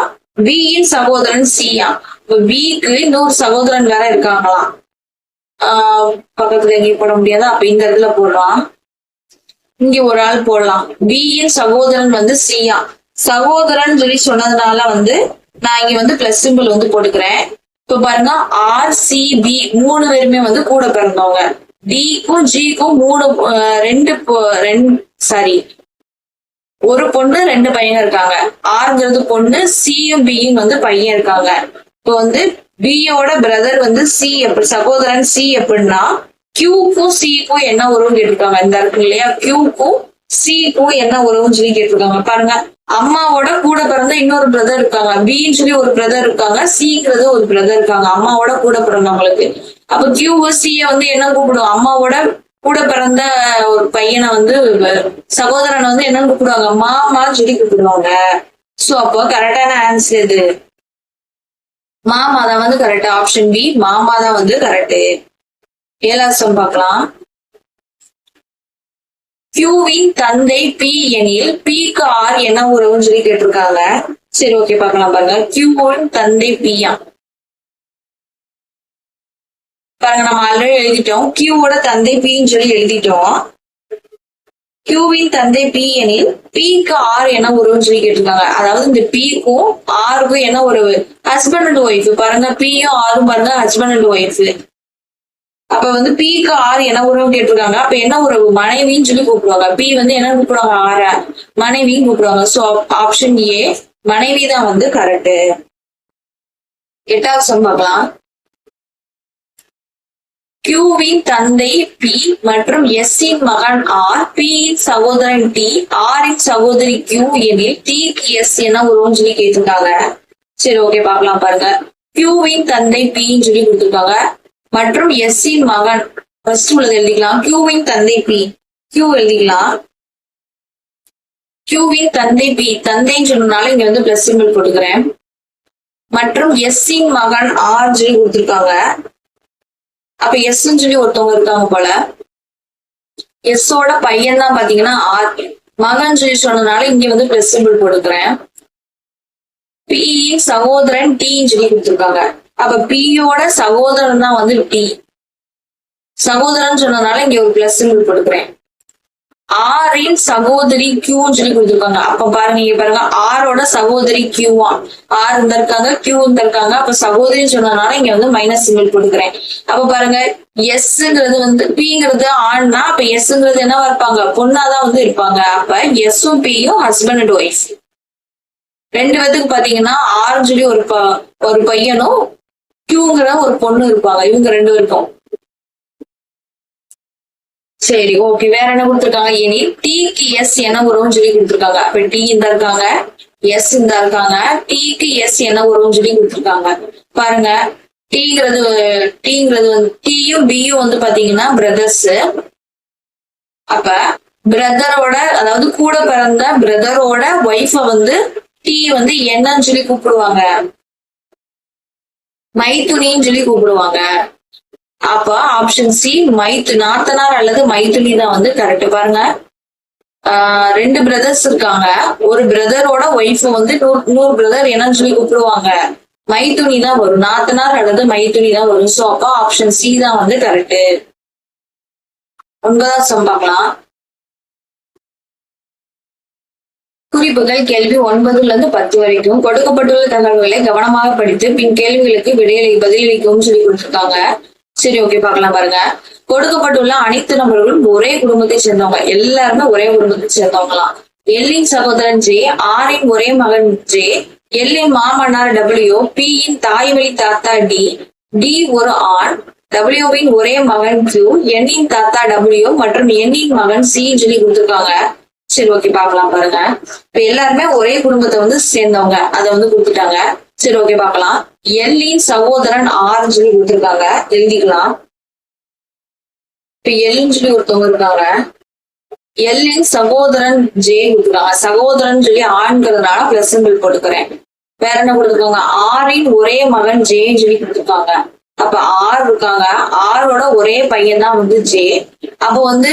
பியின் சகோதரன் சியா, இப்ப பிக்கு இன்னொரு சகோதரன் வேற இருக்காங்களாம். பக்கத்துல எங்கேயும் போட முடியாது, அப்ப இந்த இடத்துல போடலாம். இங்க ஒரு ஆள் போடலாம். பியின் சகோதரன் வந்து சியா, சகோதரன் சொல்லி சொன்னதுனால வந்து நான் இங்க வந்து பிளஸ் சிம்பிள் வந்து போட்டுக்கிறேன். இப்ப பாருங்க, ஆர் சி பி மூணு பேருமே வந்து கூட பிறந்தவங்க. டிக்கும் ஜிக்கும் ஒரு பொண்ணு 2 பையன் இருக்காங்க. ஆறுங்கிறது பொண்ணு, சியும் பியும் வந்து பையன் இருக்காங்க. இப்போ வந்து பியோட பிரதர் வந்து சி, சகோதரன் சி எப்படின்னா கியூக்கும் சிக்கும் என்ன உறவுன்னு கேட்டிருக்காங்க. இந்த இருக்கு இல்லையா, கியூக்கும் சிக்கும் என்ன உறவுன்னு சொல்லி கேட்டிருக்காங்க. பாருங்க, அம்மாவோட கூட பிறந்த இன்னொரு பிரதர் இருக்காங்க. பின்னு சொல்லி ஒரு பிரதர் இருக்காங்க, சிங்கிறது ஒரு பிரதர் இருக்காங்க அம்மாவோட கூட பிறந்தவங்களுக்கு. அப்ப கியூ சிய வந்து என்ன கூப்பிடுவோம், அம்மாவோட கூட பிறந்த ஒரு பையனை வந்து சகோதரனை வந்து என்னன்னு கூப்பிடுவாங்க, மாமான்னு சொல்லி கூப்பிடுவாங்க. சோ அப்போ கரெக்டான ஆன்சர் எது, மாமா தான் வந்து கரெக்ட். ஆப்ஷன் பி, மாமா தான் வந்து கரெக்ட். ஏழாவது பார்க்கலாம். கியூவின் தந்தை பி எனில் பிக்கு ஆர் என்ன உறவுன்னு சொல்லி கேட்டிருக்காங்க. சரி ஓகே, பார்க்கலாம். பாருங்க, கியூவின் தந்தை பியா, பாருங்க நம்ம ஆல்ரெடி எழுதிட்டோம். கியூவோட தந்தை பின்னு சொல்லி எழுதிட்டோம். கியூவின் தந்தை பி எனில் பிக்கு ஆர் என்ன உறவுன்னு சொல்லி கேட்டிருக்காங்க. அதாவது இந்த பிக்கும் ஆருக்கும் என்ன உறவு, ஹஸ்பண்ட் அண்ட் ஒய்ஃப். பாருங்க, பியும் ஆரும் பாருங்க ஹஸ்பண்ட் அண்ட் ஒய்ஃப். அப்ப வந்து பிக்கு ஆர் என்ன உறவு கேட்டிருக்காங்க. அப்ப என்ன உறவு, மனைவின்னு சொல்லி கூப்பிடுவாங்க. பி வந்து என்ன கூப்பிடுவாங்க, ஆர மனைவின்னு கூப்பிடுவாங்க. சோ ஆப்ஷன் ஏ, மனைவி தான் வந்து கரெக்ட். எட்டாவது பார்க்கலாம். கியூவின் தந்தை பி மற்றும் எஸ் இன் மகன் ஆர், பி இன் சகோதரன் டி, ஆர் இன் சகோதரி கியூ எனில் டிக்கு எஸ் என்ன உறவுன்னு சொல்லி கேட்டிருக்காங்க. சரி ஓகே, பார்க்கலாம். பாருங்க, கியூவின் தந்தை பின்னு சொல்லி கொடுத்துருக்காங்க மற்றும் எஸ் இன் மகன் ஃபர்ஸ்ட் உள்ளது எழுதிக்கலாம். கியூவின் தந்தை பி, கியூ எழுதிக்கலாம். கியூவின் தந்தை பி, தந்தைன்னு சொன்னனால இங்க வந்து பிளஸ் சிம்பிள் போட்டுக்கிறேன். மற்றும் எஸ் இன் மகன் ஆர் சொல்லி கொடுத்துருக்காங்க. அப்ப எஸ் சொல்லி ஒருத்தவங்க இருக்காங்க போல. எஸ்ஸோட பையன் தான் பாத்தீங்கன்னா ஆர், மகன் சொல்லி சொன்னதுனால இங்க வந்து பிளஸ் சிம்பிள் போட்டுக்கிறேன். பி சகோதரன் டின்னு சொல்லி கொடுத்துருக்காங்க. அப்ப பியோட சகோதரன் தான் வந்து டி, சகோதரன் சொன்னதுனால இங்க ஒரு பிளஸ் சிம்பிள் போட்டுக்கிறேன். ஆரின் சகோதரி கியூன்னு சொல்லி கொடுத்துருக்காங்க. அப்ப பாருங்க, இங்க பாருங்க, ஆரோட சகோதரி கியூவா, ஆர் இந்த இருக்காங்க, கியூ இந்த இருக்காங்க. அப்ப சகோதரின்னு சொன்னதுனால இங்க வந்து மைனஸ் சிம்பிள் போட்டுக்கிறேன். அப்ப பாருங்க, எஸ்ங்கிறது வந்து பிங்கிறது ஆண்னா அப்ப எஸ்ங்கிறது என்னவா இருப்பாங்க, பொண்ணாதான் வந்து இருப்பாங்க. அப்ப எஸ்ஸும் பியும் ஹஸ்பண்ட் அண்ட் ஒய்ஃப். 2 பேத்துக்கு பாத்தீங்கன்னா ஆறுன்னு சொல்லி ஒரு பையனும் கியூங்கிற ஒரு பொண்ணு இருப்பாங்க. இவங்க 2 பேருக்கும். சரி ஓகே, வேற என்ன கொடுத்துருக்காங்க, இனி டிக்கு எஸ் என்ன உறவுன்னு சொல்லி கொடுத்துருக்காங்க. அப்ப டி இந்த இருக்காங்க, எஸ் இந்த இருக்காங்க. டிக்கு எஸ் என்ன உறவுன்னு சொல்லி கொடுத்துருக்காங்க. பாருங்க, டிங்கிறது வந்து டியும் பியும் வந்து பாத்தீங்கன்னா பிரதர்ஸ். அப்ப பிரதரோட, அதாவது கூட பிறந்த பிரதரோட ஒய்ஃப வந்து டி வந்து என்னன்னு சொல்லி கூப்பிடுவாங்க, மைத்துனின்னு சொல்லி கூப்பிடுவாங்க. அப்ப ஆப்ஷன் சி, நாத்தனார் அல்லது மைத்துனி தான் வந்து கரெக்ட். பாருங்க, 2 பிரதர்ஸ் இருக்காங்க. ஒரு பிரதரோட ஒய்ஃப் வந்து இன்னொரு பிரதர் என்னன்னு சொல்லி கூப்பிடுவாங்க, மைத்துனி தான் வரும், நாத்தனார் அல்லது மைத்துனி தான் வரும். சோ அப்ப ஆப்ஷன் சி தான் வந்து கரெக்ட். 9வது பார்க்கலாம். குறிப்புகள் கேள்வி 9-10 வரைக்கும் கொடுக்கப்பட்டுள்ள தகவல்களை கவனமாக படித்து பின் கேள்விகளுக்கு விடையை பதிலளிக்கவும் சொல்லி கொடுத்திருக்காங்க. சரி ஓகே, பார்க்கலாம். பாருங்க, கொடுக்கப்பட்டுள்ள அனைத்து நபர்களும் ஒரே குடும்பத்தை சேர்ந்தவங்க, எல்லாருமே ஒரே குடும்பத்தை சேர்ந்தவங்களாம். எல்லின் சகோதரன் ஜே, ஆரின் ஒரே மகன் ஜே, எல்லின் மாமன்னார் டபிள்யூ, பி யின் தாய் வழி தாத்தா டி, டி ஒரு ஆண், டபிள்யூவின் ஒரே மகன் கியூ, எண்ணின் தாத்தா டபிள்யூ மற்றும் எண்ணின் மகன் சி சொல்லி கொடுத்துருக்காங்க. சரி, ஓகே, பார்க்கலாம் பாருங்க. இப்ப எல்லாருமே ஒரே குடும்பத்தை வந்து சேர்ந்தவங்க, அதை வந்து கொடுத்துட்டாங்க. சரி, ஓகே, பார்க்கலாம். எல்லின் சகோதரன் ஆர் சொல்லி கொடுத்துருக்காங்க, எழுதிக்கலாம். இப்ப எல்லின்னு சொல்லி ஒருத்தவங்க இருக்காங்க. எல்லின் சகோதரன் ஜே கொடுத்துருக்காங்க. சகோதரன் சொல்லி ஆண்கிறதுனால பிளஸ் சிம்பிள் போட்டுக்கிறேன். வேற என்ன கொடுத்துருக்காங்க? ஆரின் ஒரே மகன் ஜேன்னு சொல்லி கொடுத்துருக்காங்க. அப்ப ஆர் இருக்காங்க. ஆரோட ஒரே பையன் தான் வந்து ஜே. அப்ப வந்து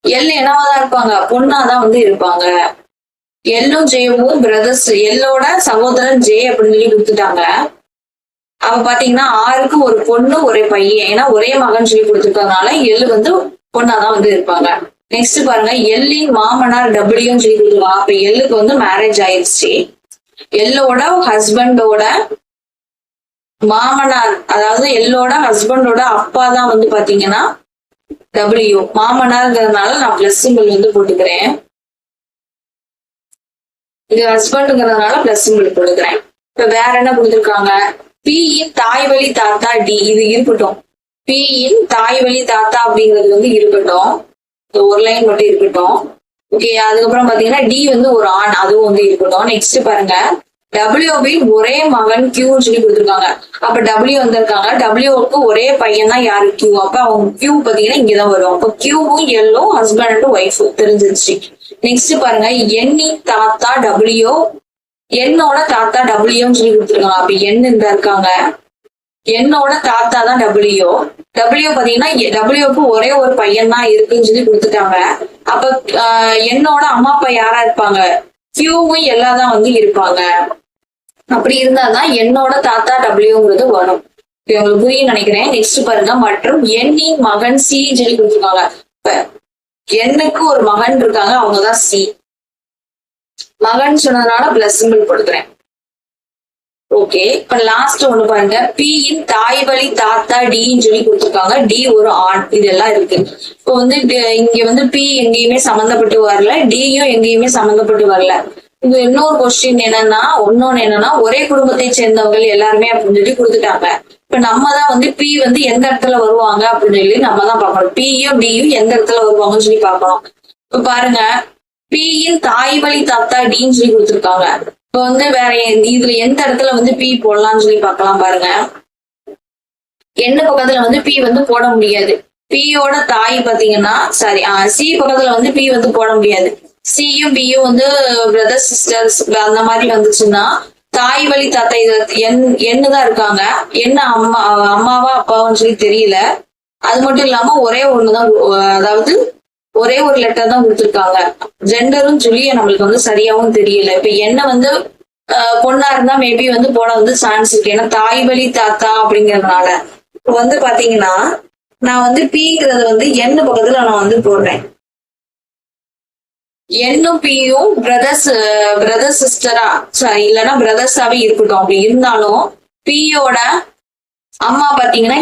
எல் என்னவாதான் இருப்பாங்க? பொண்ணாதான் வந்து இருப்பாங்க. எல்லும் ஜேவும் பிரதர்ஸ். எல்லோட சகோதரன் ஜே அப்படின்னு சொல்லி கொடுத்துட்டாங்க. அப்ப பாத்தீங்கன்னா ஆருக்கு ஒரு பொண்ணு ஒரே பையன், ஏன்னா ஒரே மகன் சொல்லி கொடுத்துருக்கறதுனால எள்ளு வந்து பொண்ணாதான் வந்து இருப்பாங்க. நெக்ஸ்ட் பாருங்க, எல்லின் மாமனார் டபிள்யூன்னு சொல்லி கொடுத்துருவாங்க. அப்ப எள்ளுக்கு வந்து மேரேஜ் ஆயிடுச்சு. எல்லோட ஹஸ்பண்டோட மாமனார், அதாவது எல்லோட ஹஸ்பண்டோட அப்பா தான் வந்து பாத்தீங்கன்னா டபிள்யூ. மாமனார்ங்கிறதுனால நான் பிளஸ் சிம்பிள் வந்து போட்டுக்கிறேன். இது ஹஸ்பண்ட்ங்கிறதுனால பிளஸ் சிம்பிள் போட்டுக்கிறேன். இப்ப வேற என்ன கொடுத்துருக்காங்க? பி யின் தாய் வழி தாத்தா டி, இது இருக்கட்டும். பி யின் தாய் வழி தாத்தா அப்படிங்கிறது வந்து இருக்கட்டும். ஒரு லைன் மட்டும் இருக்கட்டும். ஓகே, அதுக்கப்புறம் பாத்தீங்கன்னா டி வந்து ஒரு ஆண், அதுவும் வந்து இருக்கட்டும். நெக்ஸ்ட் பாருங்க, டபிள்யூவின் ஒரே மகன் கியூன்னு சொல்லி கொடுத்துருக்காங்க. அப்ப டபிள்யூ வந்திருக்காங்க. டபிள்யூவுக்கு ஒரே பையன் தான் யாரு? கியூ. அப்ப அவங்க கியூ பாத்தீங்கன்னா இங்கதான் வரும். அப்ப கியூவும் எல்லும் ஹஸ்பண்ட் அண்ட் ஒய்ஃப் தெரிஞ்சிருச்சு. நெக்ஸ்ட் பாருங்க, எண்ணின் தாத்தா டபிள்யூ, என்னோட தாத்தா டபிள்யூன்னு சொல்லி கொடுத்துருக்காங்க. அப்ப என் இந்த இருக்காங்க. என்னோட தாத்தா தான் டபிள்யூ. டபிள்யூ பாத்தீங்கன்னா டபிள்யூக்கு ஒரே ஒரு பையன் தான் இருக்குன்னு சொல்லி கொடுத்துட்டாங்க. அப்ப என்னோட அம்மா அப்பா யாரா இருப்பாங்க? கியூவும் எல்லாதான் வந்து இருப்பாங்க. அப்படி இருந்தாதான் என்னோட தாத்தா டபிள்யூங்கிறது வரும். உங்களுக்கு புரியும் நினைக்கிறேன். நெக்ஸ்ட் பாருங்க, மற்றும் எண்ணின் மகன் சி சொல்லி கொடுத்துருக்காங்க. இப்ப எண்ணுக்கு ஒரு மகன் இருக்காங்க, அவங்கதான் சி. மகன் சொன்னதுனால பிளஸ் சிம்பிள் கொடுக்குறேன். ஓகே, இப்ப லாஸ்ட் ஒண்ணு பாருங்க, பி யின் தாய் வழி தாத்தா டின்னு சொல்லி கொடுத்துருக்காங்க. டி ஒரு ஆண், இதெல்லாம் இருக்கு. இப்போ வந்து இங்க வந்து பி எங்கேயுமே சம்மந்தப்பட்டு வரல, டியும் எங்கேயுமே சம்மந்தப்பட்டு வரல. இது இன்னொரு கொஸ்டின் என்னன்னா ஒரே குடும்பத்தை சேர்ந்தவங்க எல்லாருமே அப்படின்னு சொல்லி கொடுத்துட்டாங்க. இப்ப நம்ம தான் வந்து பி வந்து எந்த இடத்துல வருவாங்க அப்படின்னு சொல்லி நம்ம தான் பார்க்கணும். பியும் டியும் எந்த இடத்துல வருவாங்கன்னு சொல்லி பார்க்கணும். இப்ப பாருங்க, பி யின் தாய் வழி தாத்தா டின்னு சொல்லி கொடுத்துருக்காங்க. இப்ப வந்து வேற இதுல எந்த இடத்துல வந்து பி போடலாம்னு சொல்லி பார்க்கலாம். பாருங்க, என்ன பக்கத்துல வந்து பி வந்து போட முடியாது. பியோட தாய் பாத்தீங்கன்னா சி பக்கத்துல வந்து பி வந்து போட முடியாது. சியும் பியும் வந்து பிரதர் சிஸ்டர்ஸ் அந்த மாதிரி வந்துச்சுன்னா தாய் வழி தாத்தா இது என்னதான் இருக்காங்க. என்ன அம்மாவா அப்பாவான்னு சொல்லி தெரியல. அது மட்டும் இல்லாம ஒரே ஒண்ணுதான், அதாவது ஒரே ஒரு லெட்டர் தான் கொடுத்துருக்காங்க. ஜெண்டரும் சொல்லி நம்மளுக்கு வந்து சரியாவும் தெரியல. இப்ப என்ன வந்து பொண்ணா இருந்தா மேபி வந்து போட வந்து சான்ஸ் இருக்கு, ஏன்னா தாய் வழி தாத்தா அப்படிங்கறதுனால. இப்ப வந்து பாத்தீங்கன்னா நான் வந்து பிங்கிறது வந்து என்ன பக்கத்துல நான் வந்து போடுறேன். என்னும் பியும் பிரதர்ஸ் சிஸ்டரா இல்லைன்னா பிரதர்ஸாவே இருக்கட்டும். அப்படி இருந்தாலும் பியோட அம்மா பாத்தீங்கன்னா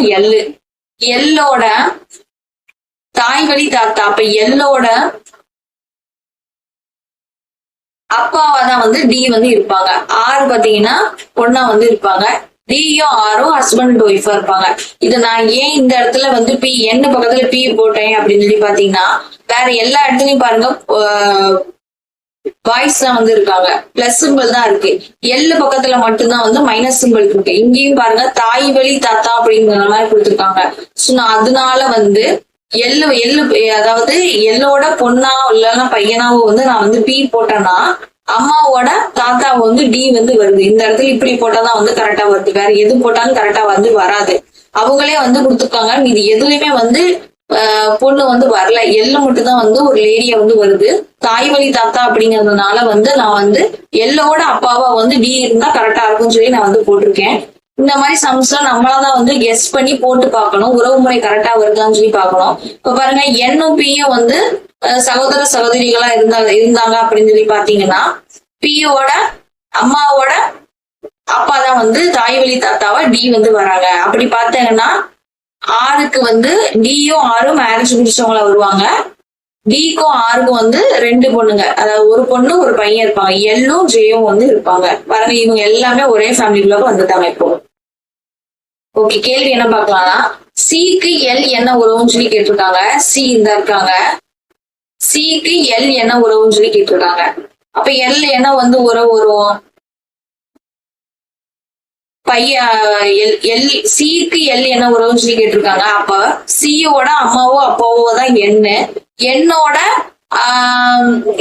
எல்லோட தாய் வழி தாத்தா, அப்ப எல்லோட அப்பாவா தான் வந்து டி வந்து இருப்பாங்க. ஆறு பாத்தீங்கன்னா பொண்ணா வந்து இருப்பாங்க. டியும் ஆரும் ஹஸ்பண்ட் ஒய்ஃபா இருப்பாங்க. இது நான் ஏன் இந்த இடத்துல வந்து பி என்ன பக்கத்துல பி போட்டேன் அப்படின்னு சொல்லி பாத்தீங்கன்னா, வேற எல்லா இடத்துலயும் பாருங்க பாய்ஸ் தான் வந்து இருக்காங்க, பிளஸ் சிம்பிள் தான் இருக்கு. எல்லு பக்கத்துல மட்டும்தான் வந்து மைனஸ் சிம்பிள் இருக்கு. இங்கேயும் பாருங்க தாய் வழி தாத்தா அப்படிங்கிற மாதிரி கொடுத்துருக்காங்க. சோ நான் அதனால வந்து எள்ளு அதாவது எல்லோட பொண்ணா இல்லைன்னா பையனாவோ வந்து நான் வந்து பி போட்டேன்னா அம்மாவோட தாத்தாவை வந்து டி வந்து வருது. இந்த இடத்துல இப்படி போட்டாதான் வந்து கரெக்டா வருது. வேற எது போட்டாலும் கரெக்டா வந்து வராது. அவங்களே வந்து கொடுத்துருக்காங்க. இது எதுலயுமே வந்து பொண்ணு வந்து வரல. எள்ளு மட்டும் தான் வந்து ஒரு லேடியா வந்து வருது. தாய் வழி தாத்தா அப்படிங்கறதுனால வந்து நான் வந்து எல்லோட அப்பாவா வந்து டி இருந்தா கரெக்டா இருக்கும்னு சொல்லி நான் வந்து போட்டிருக்கேன். இந்த மாதிரி சம்ஸ்லாம் நம்மளாதான் வந்து கெஸ் பண்ணி போட்டு பார்க்கணும். உறவு முறை கரெக்டா வருதான்னு சொல்லி பார்க்கணும். இப்ப பாருங்க, என்னும் பியும் வந்து சகோதர சகோதரிகளா இருந்தாங்க அப்படின்னு சொல்லி பாத்தீங்கன்னா பியோட அம்மாவோட அப்பா தான் வந்து தாய் வழி தாத்தாவா டி வந்து வராங்க. அப்படி பார்த்தீங்கன்னா ஆறுக்கு வந்து டியும் ஆரும் மேரேஜ் முடிச்சவங்கள வருவாங்க. பிக்கும் ஆருக்கும் வந்து 2 பொண்ணுங்க, அதாவது ஒரு பொண்ணு ஒரு பையன் இருப்பாங்க. எல்லும் ஜேயும் வந்து இருப்பாங்க. பாருங்க இவங்க எல்லாமே ஒரே ஃபேமிலிக்குள்ள வந்துட்டாங்க இப்போ. ஓகே, கேள்வி என்ன பார்க்கலாம்னா சிக்கு எல் என்ன உறவுன்னு சொல்லி கேட்டிருக்காங்க. சி இந்த இருக்காங்க. சிக்கு எல் என்ன உறவுன்னு சொல்லி கேட்டிருக்காங்க. அப்ப எல் என்ன வந்து உறவு வரும்? சிக்கு எல் என்ன உறவுன்னு சொல்லி கேட்டிருக்காங்க. அப்ப சியோட அம்மாவோ அப்பாவோ தான்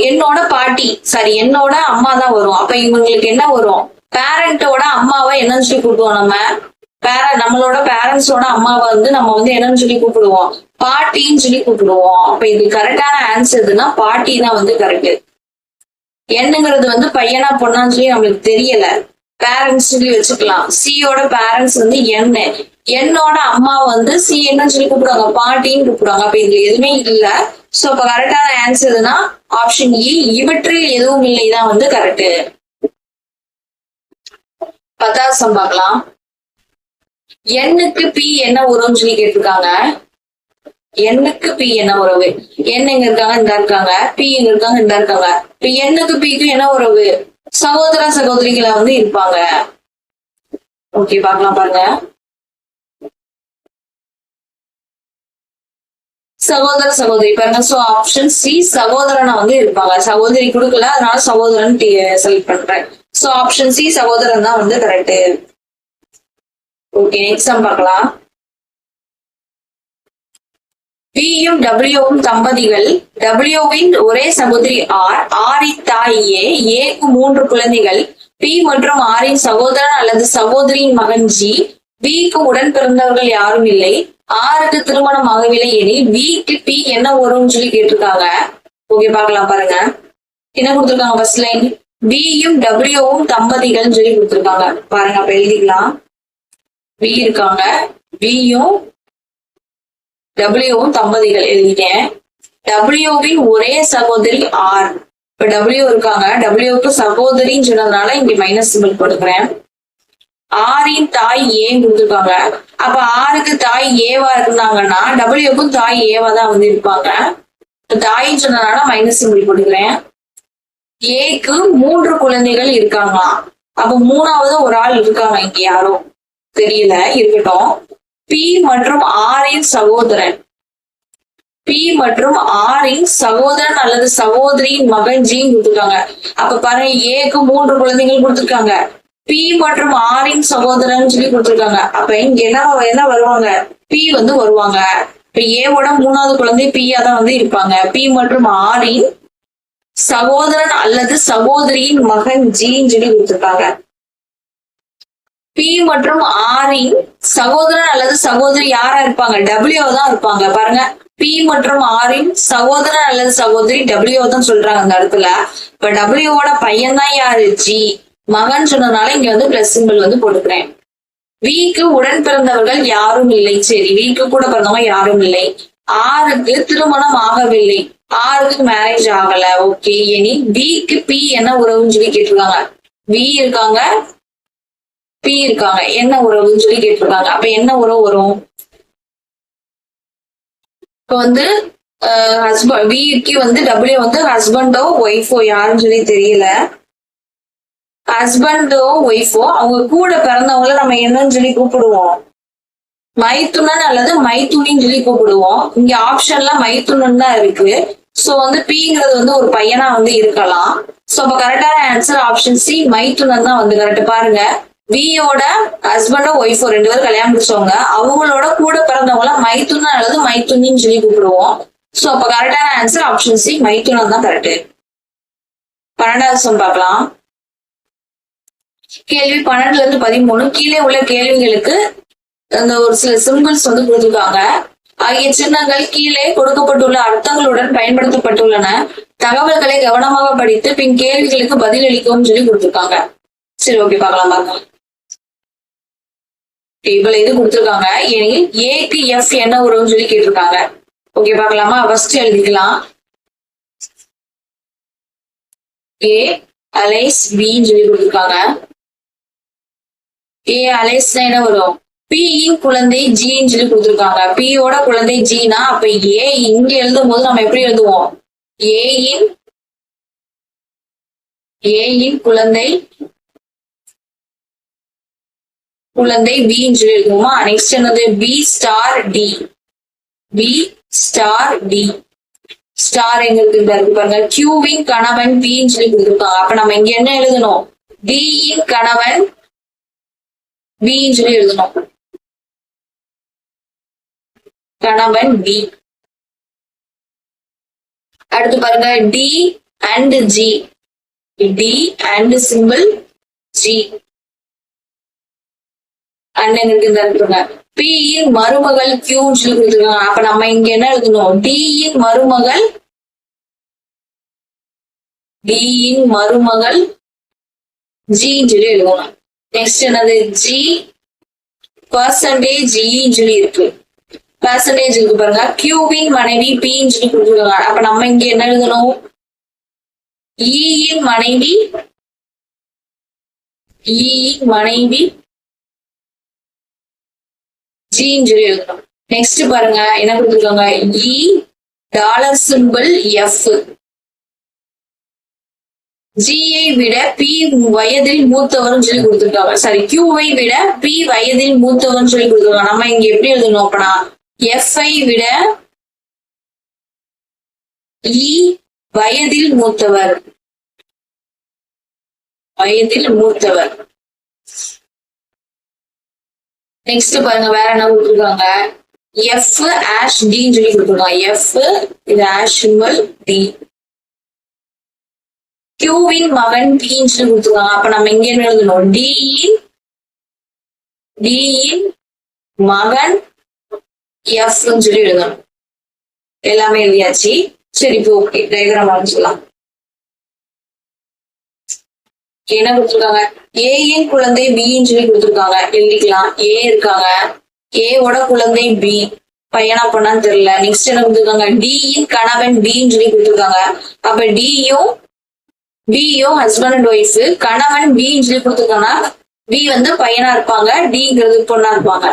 என்னோட பாட்டி, சாரி என்னோட அம்மா தான் வரும். அப்ப இவங்களுக்கு என்ன வரும்? பேரண்டோட அம்மாவை என்னன்னு சொல்லி கூப்பிடுவோம் நம்ம? நம்மளோட பேரண்ட்ஸோட அம்மாவை வந்து நம்ம வந்து என்னன்னு சொல்லி கூப்பிடுவோம்? பாட்டின்னு சொல்லி கூப்பிடுவோம். அப்ப இது கரெக்டான ஆன்சர் எதுனா பாட்டி தான் வந்து கரெக்ட். என்னங்கிறது வந்து பையனா பொண்ணான்னு சொல்லி நம்மளுக்கு தெரியல, பேரண்ட்ஸ் சொல்லி வச்சுக்கலாம். சியோட பேரண்ட்ஸ் வந்து என்னோட அம்மா வந்து சி என்னன்னு சொல்லி கூப்பிடுவாங்க? பாட்டின்னு கூப்பிடுவாங்க. அப்ப இதுல எதுவுமே இல்ல. சோ அப்ப கரெக்டான ஆன்சர் எதுனா ஆப்ஷன் இ, இவற்றில் எதுவும் இல்லைதான் வந்து கரெக்ட். 10வது சம் பார்க்கலாம். எண்ணுக்கு பி என்ன உறவுன்னு சொல்லி கேட்டிருக்காங்க. எண்ணுக்கு பி என்ன உறவு? என் எங்க இருக்காங்க? இந்த இருக்காங்க. பி எங்க இருக்காங்க? இந்த இருக்காங்க. இப்ப எண்ணுக்கு பிக்கும் என்ன உறவு? சகோதர சகோதரிகளை வந்து இருப்பாங்க. ஓகே, பார்க்கலாம் பாருங்க. சகோதர சகோதரி பாருங்க. சோ ஆப்ஷன் சி சகோதரனா வந்து இருப்பாங்க. சகோதரி கொடுக்கல, அதனால சகோதரன் செலக்ட் பண்றேன். சோ ஆப்ஷன் சி சகோதரன் தான் வந்து கரெக்ட். ஓகே, நெக்ஸ்ட் சம் பார்க்கலாம். பியும் டபிள்யூவும் தம்பதிகள். டபிள்யூவின் ஒரே சகோதரி ஆர், ஆரின் தாய் ஏ, ஏக்கு 3 குழந்தைகள். பி மற்றும் ஆரின் சகோதரன் அல்லது சகோதரியின் மகன் ஜி. பிக்கு உடன் பிறந்தவர்கள் யாரும் இல்லை. ஆருக்கு திருமணம் ஆகவில்லை எனில் பிக்கு பி என்ன வரும்னு சொல்லி கேட்டிருக்காங்க. ஓகே, பார்க்கலாம் பாருங்க. என்ன கொடுத்திருக்காங்க? ஃபர்ஸ்ட் லைன் பியும் டபிள்யூவும் தம்பதிகள் சொல்லி கொடுத்திருக்காங்க. பாருங்க, அப்ப எழுதிக்கலாம். பி இருக்காங்க, பியும் டபிள்யூவும் தம்பதிகள் எழுதிட்டேன். டபிள்யூவின் ஒரே சகோதரி ஆர். இப்ப டபிள்யூ இருக்காங்க, டபிள்யூக்கு சகோதரின்னு சொன்னதுனால இங்க மைனஸ் சிம்பிள் போட்டுக்கிறேன். ஆரின் தாய் ஏன்னு கொடுத்துருக்காங்க. அப்ப ஆருக்கு தாய் ஏவா இருந்தாங்கன்னா டபிள்யூக்கும் தாய் ஏவா தான் வந்து இருப்பாங்க. தாயின்னு சொன்னதுனால மைனஸ் சிம்பிள் போட்டுக்கிறேன். ஏக்கு 3 குழந்தைகள் இருக்காங்களாம். அப்ப 3வது ஒரு ஆள் இருக்காங்க, இங்க யாரும் தெரியல, இருக்கட்டும். பி மற்றும் ஆரின் சகோதரன். பி மற்றும் ஆரின் சகோதரன் அல்லது சகோதரியின் மகன் ஜின்னு கொடுத்துருக்காங்க. அப்ப பாருங்க, ஏக்கு 3 குழந்தைகள் கொடுத்துருக்காங்க. பி மற்றும் ஆரின் சகோதரன் சொல்லி கொடுத்துருக்காங்க. அப்ப இங்க என்ன வருவாங்க? பி வந்து வருவாங்க. இப்ப ஏவோட 3வது குழந்தை பியா தான் வந்து இருப்பாங்க. பி மற்றும் ஆரின் சகோதரன் அல்லது சகோதரியின் மகன் ஜின்னு சொல்லி கொடுத்துருக்காங்க. பி மற்றும் ஆரின் சகோதரன் அல்லது சகோதரி யாரா இருப்பாங்க? டபிள்யூ தான் இருப்பாங்க. பாருங்க, பி மற்றும் ஆரின் சகோதரன் அல்லது சகோதரி டபிள்யூ தான் சொல்றாங்க அந்த இடத்துல. இப்ப டபிள்யூவோட பையன் தான் யாரு? ஜி. மகன் சொன்னதுனால இங்க வந்து பிளஸ் சிம்பிள் வந்து போட்டுக்கிறேன். வீக்கு உடன் பிறந்தவர்கள் யாரும் இல்லை. சரி, வீக்கு கூட பிறந்தவங்க யாரும் இல்லை. ஆருக்கு திருமணம் ஆகவில்லை. ஆருக்கு மேரேஜ் ஆகல. ஓகே, இனி வீக்கு பி என்ன உறவுன்னு சொல்லி கேட்டிருக்காங்க. வி இருக்காங்க, பி இருக்காங்க, என்ன உறவுன்னு சொல்லி கேட்டிருக்காங்க. அப்ப என்ன உறவு வரும்? இப்ப வந்து ஹஸ்பண்ட் விக்கு வந்து டபிள்யூ வந்து ஹஸ்பண்டோ ஒய்ஃபோ யாருன்னு சொல்லி தெரியல. ஹஸ்பண்டோ ஒய்ஃபோ அவங்க கூட பிறந்தவங்கள நம்ம என்னன்னு சொல்லி கூப்பிடுவோம்? மைத்துனன் அல்லது மைத்துனின்னு சொல்லி கூப்பிடுவோம். இங்க ஆப்ஷன்ல மைத்துனன் தான் இருக்கு. சோ வந்து பிங்கிறது வந்து ஒரு பையனா வந்து இருக்கலாம். சோ அப்ப கரெக்டான ஆன்சர் ஆப்ஷன் சி மைத்துனன் தான் வந்து கரெக்ட். பாருங்க, வியோட ஹஸ்பண்டோ ஒய்ஃபோ 2 பேரும் கல்யாணம் முடிச்சவங்க, அவங்களோட கூட பிறந்தவங்கள மைத்துனன் அல்லது மைத்துனின்னு சொல்லி கூப்பிடுவோம். சோ அப்ப கரெக்டான ஆன்சர் ஆப்ஷன் சி மைத்துனன் தான் கரெக்ட். 12வது சம் பார்க்கலாம். கேள்வி 12ல இருந்து 13 கீழே உள்ள கேள்விகளுக்கு அந்த ஒரு சில சிம்பிள்ஸ் வந்து கொடுத்துருக்காங்க. ஆகிய சின்னங்கள் கீழே கொடுக்கப்பட்டுள்ள அர்த்தங்களுடன் பயன்படுத்தப்பட்டுள்ளன. தகவல்களை கவனமாக படித்து பின் கேள்விகளுக்கு பதில் அளிக்கவும் சொல்லி கொடுத்துருக்காங்க. சரி, ஓகே, பார்க்கலாம். இவ்வளவு இது கொடுத்துருக்காங்க. எனில் ஏக்கு எஃப் என்ன உறவுன்னு சொல்லி கேட்டிருக்காங்க. ஓகே, பார்க்கலாமா? ஃபர்ஸ்ட் எழுதிக்கலாம். ஏ அலைஸ் பின்னு சொல்லி கொடுத்துருக்காங்க. ஏ அலைஸ் என்ன வரும்? பியின் குழந்தை ஜின்னு சொல்லி கொடுத்துருக்காங்க. பியோட குழந்தை ஜினா அப்ப ஏ இங்க எழுதும் போது நம்ம எப்படி எழுதுவோம்? ஏயின் குழந்தை பின்னு சொல்லி எழுதுவோமா? நெக்ஸ்ட் என்னது? பி ஸ்டார் டி ஸ்டார் எங்க இருக்கு பாருங்க. கியூவின் கணவன் பின்னு சொல்லி கொடுத்துருக்காங்க. அப்ப நம்ம இங்க என்ன எழுதணும்? டியின் கணவன் பின்னு சொல்லி எழுதணும். கணவன் பி. அடுத்து பாருங்க D and G. D and simple G. அண்ணன் இருக்குங்க. பி இன் மருமகள் கியூன்னு சொல்லி கொடுத்துருக்காங்க. அப்ப நம்ம இங்க என்ன எழுதணும்? டி இன் மருமகள் ஜின்னு சொல்லி எழுதணும். நெக்ஸ்ட் என்னது? ஜி பர்சன்டேஜ் இன்னு சொல்லி இருக்கு. பர்சன்டேஜ் இருக்கு பாருங்க. கியூவின் மனைவி பின்னு சொல்லி கொடுத்துருக்காங்க. அப்ப நம்ம இங்க என்ன எழுதணும்? இன் மனைவி ஜின்னு சொல்லி எழுதணும். நெக்ஸ்ட் பாருங்க என்ன கொடுத்துருக்காங்க? இ டாலர் சிம்பிள் எஃப். ஜியை விட பி வயதில் மூத்தவர்னு சொல்லி கொடுத்துருக்காங்க. சாரி, கியூவை விட பி வயதில் மூத்தவர்னு சொல்லி கொடுத்துருக்காங்க. நம்ம இங்க எப்படி எழுதணும்? அப்பனா எஃப்ஐ விட இ வயதில் மூத்தவர். நெக்ஸ்ட் பாருங்க வேற என்ன கொடுத்துருக்காங்க? எஃப் ஆஷ் டின்னு சொல்லி கொடுத்துருக்காங்க. எஃப் இது ஆஷ் சிம்பிள் டி. கியூவின் மகன் பின்னு சொல்லி கொடுத்துருக்காங்க. அப்ப நம்ம இங்க என்ன எழுதணும்? டியின் மகன் எஃப் சொல்லி எழுதணும். எல்லாமே எழுதியாச்சு. சரி, இப்போ ஓகே, டயக்ராம் ஆரம்பிச்சுக்கலாம். என்ன கொடுத்துருக்காங்க? ஏயின் குழந்தை பின்னு சொல்லி கொடுத்துருக்காங்க. எழுதிக்கலாம். ஏ இருக்காங்க. ஏவோட குழந்தை பி. பையனா பொண்ணான்னு தெரியல. நெக்ஸ்ட் என்ன கொடுத்துருக்காங்க? டியின் கணவன் பின்னு சொல்லி கொடுத்துருக்காங்க. அப்ப பியும் ஹஸ்பண்ட் அண்ட் ஒய்ஃப். கணவன் பின்னு சொல்லி கொடுத்துருக்காங்கன்னா பி வந்து பையனா இருப்பாங்க, டிங்கிறது பொண்ணா இருப்பாங்க.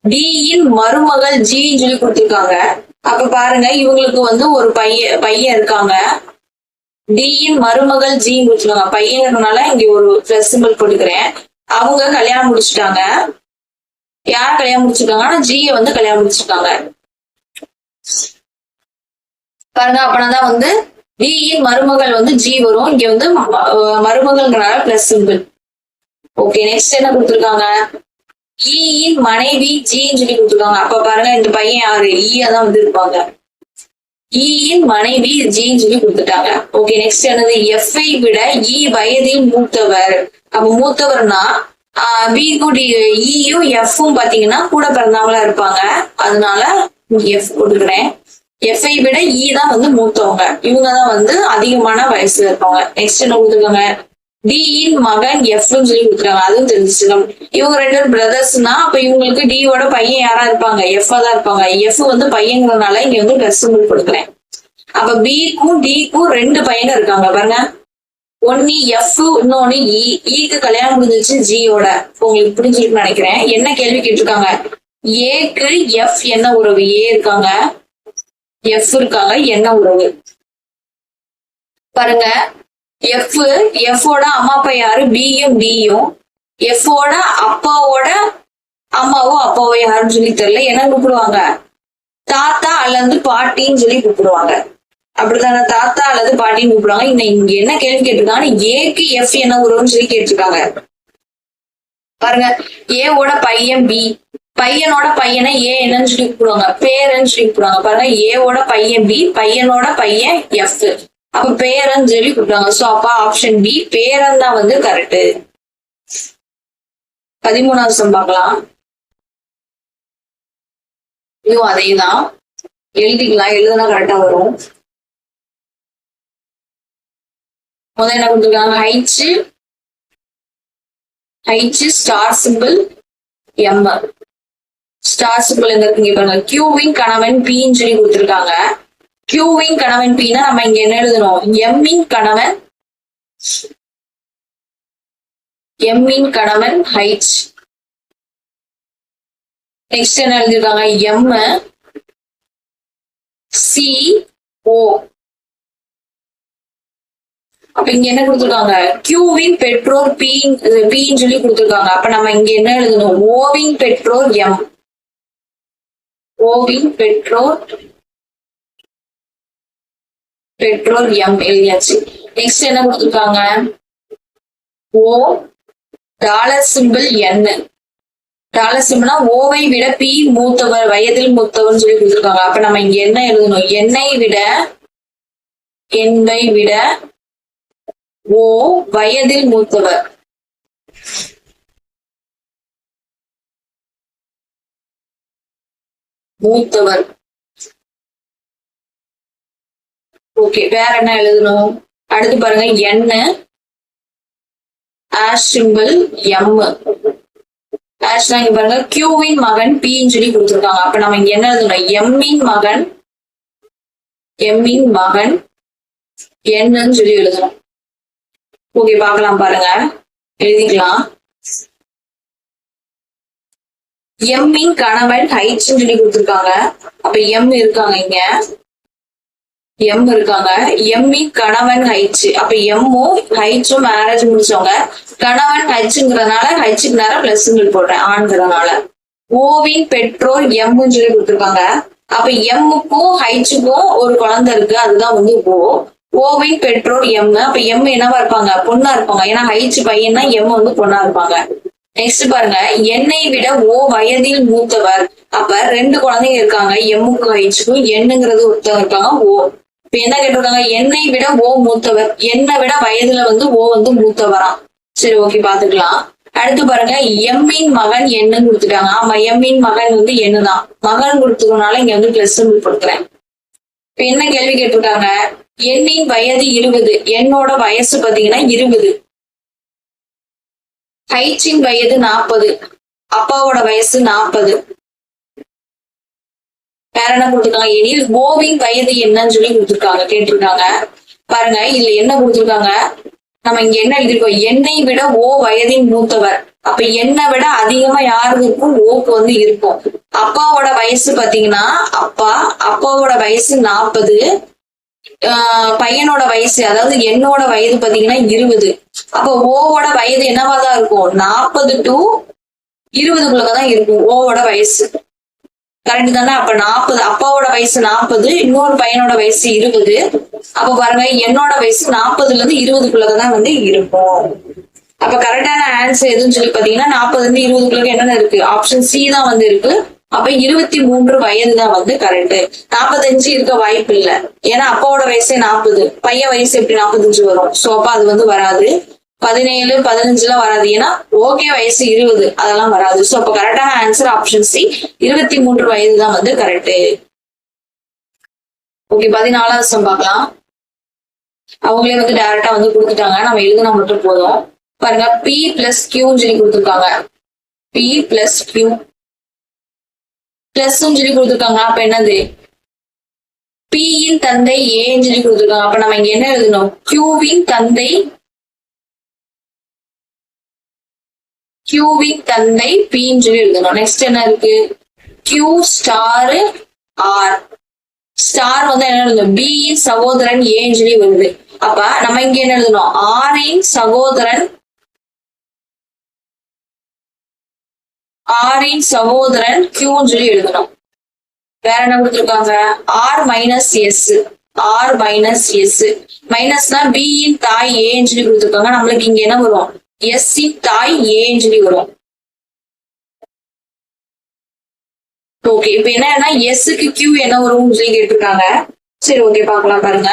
டியின் மருமகள் ஜின்னு சொல்லி கொடுத்துருக்காங்க. அப்ப பாருங்க இவங்களுக்கு வந்து ஒரு பையன் இருக்காங்க. டியின் மருமகள் ஜின்னு கொடுத்துருக்காங்க. பையன்றனால இங்க ஒரு பிளஸ் சிம்பிள் போட்டுக்கிறேன். அவங்க கல்யாணம் முடிச்சுட்டாங்க. யார கல்யாணம் முடிச்சிருக்காங்கன்னா ஜியை வந்து கல்யாணம் முடிச்சிருக்காங்க பாருங்க. அப்பனாதான் வந்து டியின் மருமகள் வந்து ஜி வரும். இங்க வந்து மருமகள்ங்கிறனால பிளஸ் சிம்பிள். ஓகே, நெக்ஸ்ட் என்ன கொடுத்துருக்காங்க? இயின் மனைவி ஜின்னு சொல்லி கொடுத்துருக்காங்க. அப்ப பாருங்க இந்த பையன் யாரு? ஈயா தான் வந்து இருப்பாங்க. இயின் மனைவி ஜின்னு சொல்லி கொடுத்துட்டாங்க. ஓகே, நெக்ஸ்ட் என்னது? எஃப்ஐ விட இ வயதில் மூத்தவர். அப்ப மூத்தவர்னா பிக்கும் இயும் எஃப்பும் பாத்தீங்கன்னா கூட பிறந்தவங்களா இருப்பாங்க. அதனால எஃப் போட்டுக்கிறேன். எஃப்ஐ விட இ தான் வந்து மூத்தவங்க. இவங்கதான் வந்து அதிகமான வயசுல இருப்பாங்க. நெக்ஸ்ட் என்ன கொடுத்துருக்காங்க? டியின் மகன் எஃப்னு சொல்லி கொடுத்துருக்காங்க. அதுவும் தெரிஞ்சிச்சு. இவங்க ரெண்டு பேரும் பிரதர்ஸ்னா அப்ப இவங்களுக்கு டியோட பையன் யாரா இருப்பாங்க? எஃப் தான் இருப்பாங்க. எஃப் வந்து பையங்கிறதுனால இங்க வந்து பிளஸ் சிம்பிள் கொடுக்குறேன். அப்ப பிக்கும் டிக்கும் ரெண்டு பையங்க இருக்காங்க பாருங்க. ஒன்னு எஃப், இன்னொன்னு ஈக்கு கல்யாணம் முடிஞ்சிச்சு ஜியோட. உங்களுக்கு புரிஞ்சிருக்குன்னு நினைக்கிறேன். என்ன கேள்வி கேட்டிருக்காங்க? ஏக்கு எஃப் என்ன உறவு? ஏ இருக்காங்க, எஃப் இருக்காங்க, என்ன உறவு பாருங்க. எஃபோட அம்மா அப்பா யாரு? பியும் டியும். எஃபோட அப்பாவோட அம்மாவும் அப்பாவும் யாருன்னு சொல்லி தெரியல. என்ன கூப்பிடுவாங்க? தாத்தா அல்லது பாட்டின்னு சொல்லி கூப்பிடுவாங்க. அப்படித்தானே? தாத்தா அல்லது பாட்டின்னு கூப்பிடுவாங்க. இங்க என்ன கேள்வி கேட்டிருக்காங்க? ஏக்கு எஃப் என்ன உறவுன்னு சொல்லி கேட்டிருக்காங்க பாருங்க. ஏவோட பையன் பி. பையனோட பையனை ஏ என்னன்னு சொல்லி கூப்பிடுவாங்க? பேரன்னு சொல்லி கூப்பிடுவாங்க பாருங்க. ஏவோட பையன் பி, பையனோட பையன் எஃப். அப்ப பேரன்னு சொல்லி கூப்பிடுவாங்க. சோ அப்ப ஆப்ஷன் பி பேரன் தான் வந்து கரெக்ட். 13வது சம் பார்க்கலாம். இதுவும் அதே தான் எழுதிக்கலாம். எழுதுனா கரெக்டா வரும். முதல்ல என்ன கொடுத்துருக்காங்க? H star simple M. Star simple எங்க இருக்கு பாருங்க. கியூவின் கணவன் பின்னு சொல்லி கொடுத்துருக்காங்க. கியூவின் கணவன் பின்னா நம்ம இங்க என்ன எழுதணும்? எம்மின் கணவன் ஹைச். நெக்ஸ்ட் என்ன எழுதிருக்காங்க எம் சி ஓ. அப்ப இங்க என்ன கொடுத்துருக்காங்க கியூவின் பெற்றோர் பின்னு சொல்லி கொடுத்துருக்காங்க. அப்ப நம்ம இங்க என்ன எழுதணும் ஓவின் பெற்றோர் எம். ஓவின் பெற்றோர் எம் எழுதியாச்சு. நெக்ஸ்ட் என்ன கொடுத்துருக்காங்க ஓ டாலர் சிம்பிள் என். டாலர் சிம்பிள்னா ஓவை விட பி மூத்தவர் வயதில் மூத்தவர் சொல்லி கொடுத்துருக்காங்க. அப்ப நம்ம இங்க என்ன எழுதணும் என்னை விட ஓ வயதில் மூத்தவர். ஓகே வேற என்ன எழுதணும் அடுத்து பாருங்க என்ன ஆஷ் சிம்பிள் எம். ஆஷ்னா இங்க பாருங்க கியூவின் மகன் பின்னு சொல்லி கொடுத்துருக்காங்க. அப்ப நம்ம இங்க என்ன எழுதணும் எம்மின் மகன் என்னன்னு சொல்லி எழுதணும். ஓகே பார்க்கலாம் பாருங்க எழுதிக்கலாம். எம்மின் கணவன் ஹைட்ஸ் சொல்லி கொடுத்துருக்காங்க. அப்ப எம் இருக்காங்க இங்க எம் இருக்காங்க. எம்மின் கணவன் ஹைட்ஸ். அப்ப எம்மும் ஹைட்ஸும் மேரேஜ் முடிச்சவங்க. கணவன் ஹைட்ஸுங்கிறதுனால ஹைட்ஸுக்கு நேரம் பிளஸ் போடுறேன் ஆண்கிறதுனால. ஓவின் பெற்றோர் எம்னு சொல்லி கொடுத்துருக்காங்க. அப்ப எம்முக்கும் ஹைட்ஸுக்கும் ஒரு குழந்தை இருக்கு அதுதான் வந்து ஓவின் பெற்றோர் எம். அப்ப எம் என்னவா இருப்பாங்க பொண்ணா இருப்பாங்க. ஏன்னா ஹைட்ஸ் பையன்னா எம் வந்து பொண்ணா இருப்பாங்க. நெக்ஸ்ட் பாருங்க என்னை விட ஓ வயதில் மூத்தவர். அப்ப ரெண்டு குழந்தைங்க இருக்காங்க எம்முக்கும் ஹைட்ஸுக்கும். என்னங்கிறது ஒருத்தவங்க இருக்காங்க ஓ. இப்ப என்ன கேட்டிருக்காங்க என்னை விட ஓ மூத்தவர். என்னை விட வயதுல வந்து ஓ வந்து மூத்தவரா. சரி ஓகே பாத்துக்கலாம். அடுத்து பாருங்க எம்மின் மகன் என்னன்னு கொடுத்துட்டாங்க. ஆமா எம்மின் மகன் வந்து என்னதான் மகன் கொடுத்ததுனால இங்க வந்து பிளஸ் கொடுக்குறேன். இப்ப என்ன கேள்வி கேட்டிருக்காங்க எண்ணின் வயது 20. என்னோட வயசு பாத்தீங்கன்னா 20. ஹைட்ஸின் வயது 40. அப்பாவோட வயசு 40. வேற என்ன கொடுத்துருக்காங்க எனில் ஓவின் வயது என்னன்னு சொல்லி கொடுத்துருக்காங்க கேட்டிருக்காங்க. பாருங்க இதுல என்ன கொடுத்துருக்காங்க நம்ம இங்க என்ன எழுதிருக்கோம் என்னை விட ஓ வயதின் மூத்தவர். அப்ப என்னை விட அதிகமா யாருக்கு இருக்கும் ஓக்கு வந்து இருக்கும். அப்பாவோட வயசு பாத்தீங்கன்னா அப்பாவோட வயசு 40. பையனோட வயசு அதாவது என்னோட வயது பாத்தீங்கன்னா 20. அப்ப ஓவோட வயது என்னவாதான் இருக்கும் 40 to 20க்குள்ளதான் இருக்கும் ஓவோட வயசு. கரெக்ட் தானே. அப்ப 40 அப்பாவோட வயசு 40 இன்னொரு பையனோட வயசு 20. அப்ப பாருங்க என்னோட வயசு 40ல இருந்து 20க்குள்ளதான் வந்து இருக்கும். அப்ப கரெக்டான ஆன்சர் எதுன்னு சொல்லி பாத்தீங்கன்னா 40ல இருந்து 20க்குள்ள என்னென்ன இருக்கு ஆப்ஷன் சி தான் வந்து இருக்கு. அப்ப 23 வயது தான் வந்து கரெக்ட். 45 இருக்க வாய்ப்பு இல்லை. ஏன்னா அப்பாவோட வயசே 40 பையன் வயசு எப்படி 45 வரும். சோ அப்ப அது வந்து வராது. 17 15 வராது. ஏன்னா ஓகே வயசு 20 அதெல்லாம் வராது. சோ அப்ப கரெக்டான ஆன்சர் ஆப்ஷன் சி 23 வயது தான் வந்து கரெக்ட். ஓகே 14வது சம் பார்க்கலாம். அவங்களே வந்து டைரக்டா வந்து கொடுத்துட்டாங்க. நம்ம எழுதுனா மட்டும் போதும். பாருங்க பி பிளஸ் கியூன்னு சொல்லி கொடுத்துருக்காங்க. பி பிளஸ் கியூ பிளஸ் சொல்லி கொடுத்துருக்காங்க. அப்ப என்னது பியின் தந்தை ஏன்னு சொல்லி கொடுத்துருக்காங்க. அப்ப நம்ம இங்க என்ன எழுதணும் கியூவின் தந்தை பின்னு சொல்லி எழுதணும். நெக்ஸ்ட் என்ன இருக்கு கியூ ஸ்டார் ஆர். ஸ்டார் வந்து என்ன எழுதணும் பியின் சகோதரன் ஏன்னு சொல்லி வருது. அப்ப நம்ம இங்க என்ன எழுதணும் ஆரின் சகோதரன் கியூன்னு சொல்லி எழுதணும். வேற என்ன கொடுத்துருக்காங்க ஆர் மைனஸ் எஸ். மைனஸ்னா பியின் தாய் ஏன்னு சொல்லி கொடுத்துருக்காங்க. நம்மளுக்கு இங்க என்ன வரும் எஸ் இன் தாய் ஏன்னு சொல்லி வரும். ஓகே இப்ப என்னன்னா எஸ்க்கு கியூ என்ன வரும்னு சொல்லி கேட்டிருக்காங்க. சரி ஓகே பாக்கலாம் பாருங்க.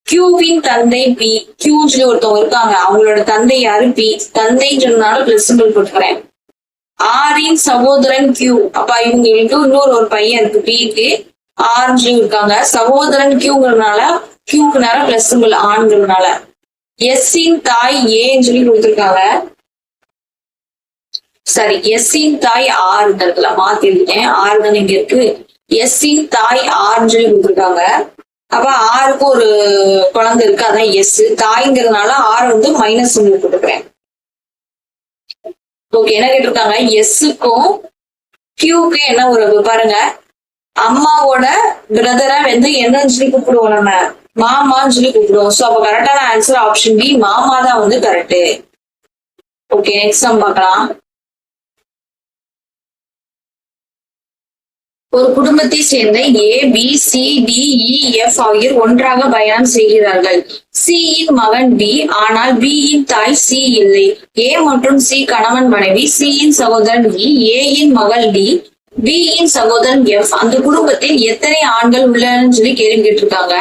கியூவின் தந்தை பி. கியூன்னு சொல்லி ஒருத்தவங்க இருக்காங்க. அவங்களோட தந்தை யாரு பி. தந்தைன்னு சொன்னதுனால பிளஸ் சிம்பிள் போட்டுக்கிறேன். ஆரின் சகோதரன் கியூ. அப்ப இவங்களுக்கு இன்னொரு ஒரு பையன் இருக்கு பிக்கு ஆர்ன்னு சொல்லி இருக்காங்க. சகோதரன் கியூங்கிறதுனால கியூக்கு நேரம் பிளஸ் சிம்பிள் ஆண்கிறதுனால. எஸ்ஸின் தாய் ஏன்னு சொல்லி கொடுத்துருக்காங்க. சரி எஸ்ஸின் தாய் ஆறு இடத்துல மாத்தி இருக்கேன். ஆறு தானே இங்க இருக்கு. எஸ்ஸின் தாய் ஆறுன்னு சொல்லி கொடுத்துருக்காங்க. அப்ப ஆறுக்கு ஒரு குழந்தை இருக்கு அதான் எஸ். தாய்ங்கிறதுனால ஆறு வந்து மைனஸ் போட்டுக்கிறேன். ஓகே என்ன கேட்டிருக்காங்க எஸ்ஸுக்கும் கியூக்கு என்ன உறவு பாருங்க, அம்மாவோட பிரதரை வந்து என்னன்னு சொல்லி கூப்பிடுவோம், நம்ம மாமான்னு சொல்லி கூப்பிடுவோம். சோ அப்ப கரெக்டான ஆன்சர் ஆப்ஷன் பி, மாமா தான் வந்து கரெக்ட். ஓகே, நெக்ஸ்ட் நம்ம பார்க்கலாம். ஒரு குடும்பத்தை சேர்ந்த ஏ, பி, சி, டி, இ, எஃப் ஆகியோர் ஒன்றாக பயணம் செய்கிறார்கள். சி யின் மகன் பி, ஆனால் பி யின் தாய் சி இல்லை. ஏ மற்றும் சி கணவன் மனைவி. சி யின் சகோதரன் இ, ஏ யின் மகள் டி, பி யின் சகோதரன் எஃப். அந்த குடும்பத்தில் எத்தனை ஆண்கள் உள்ளன்னு சொல்லி கேள்வி கேட்டிருக்காங்க.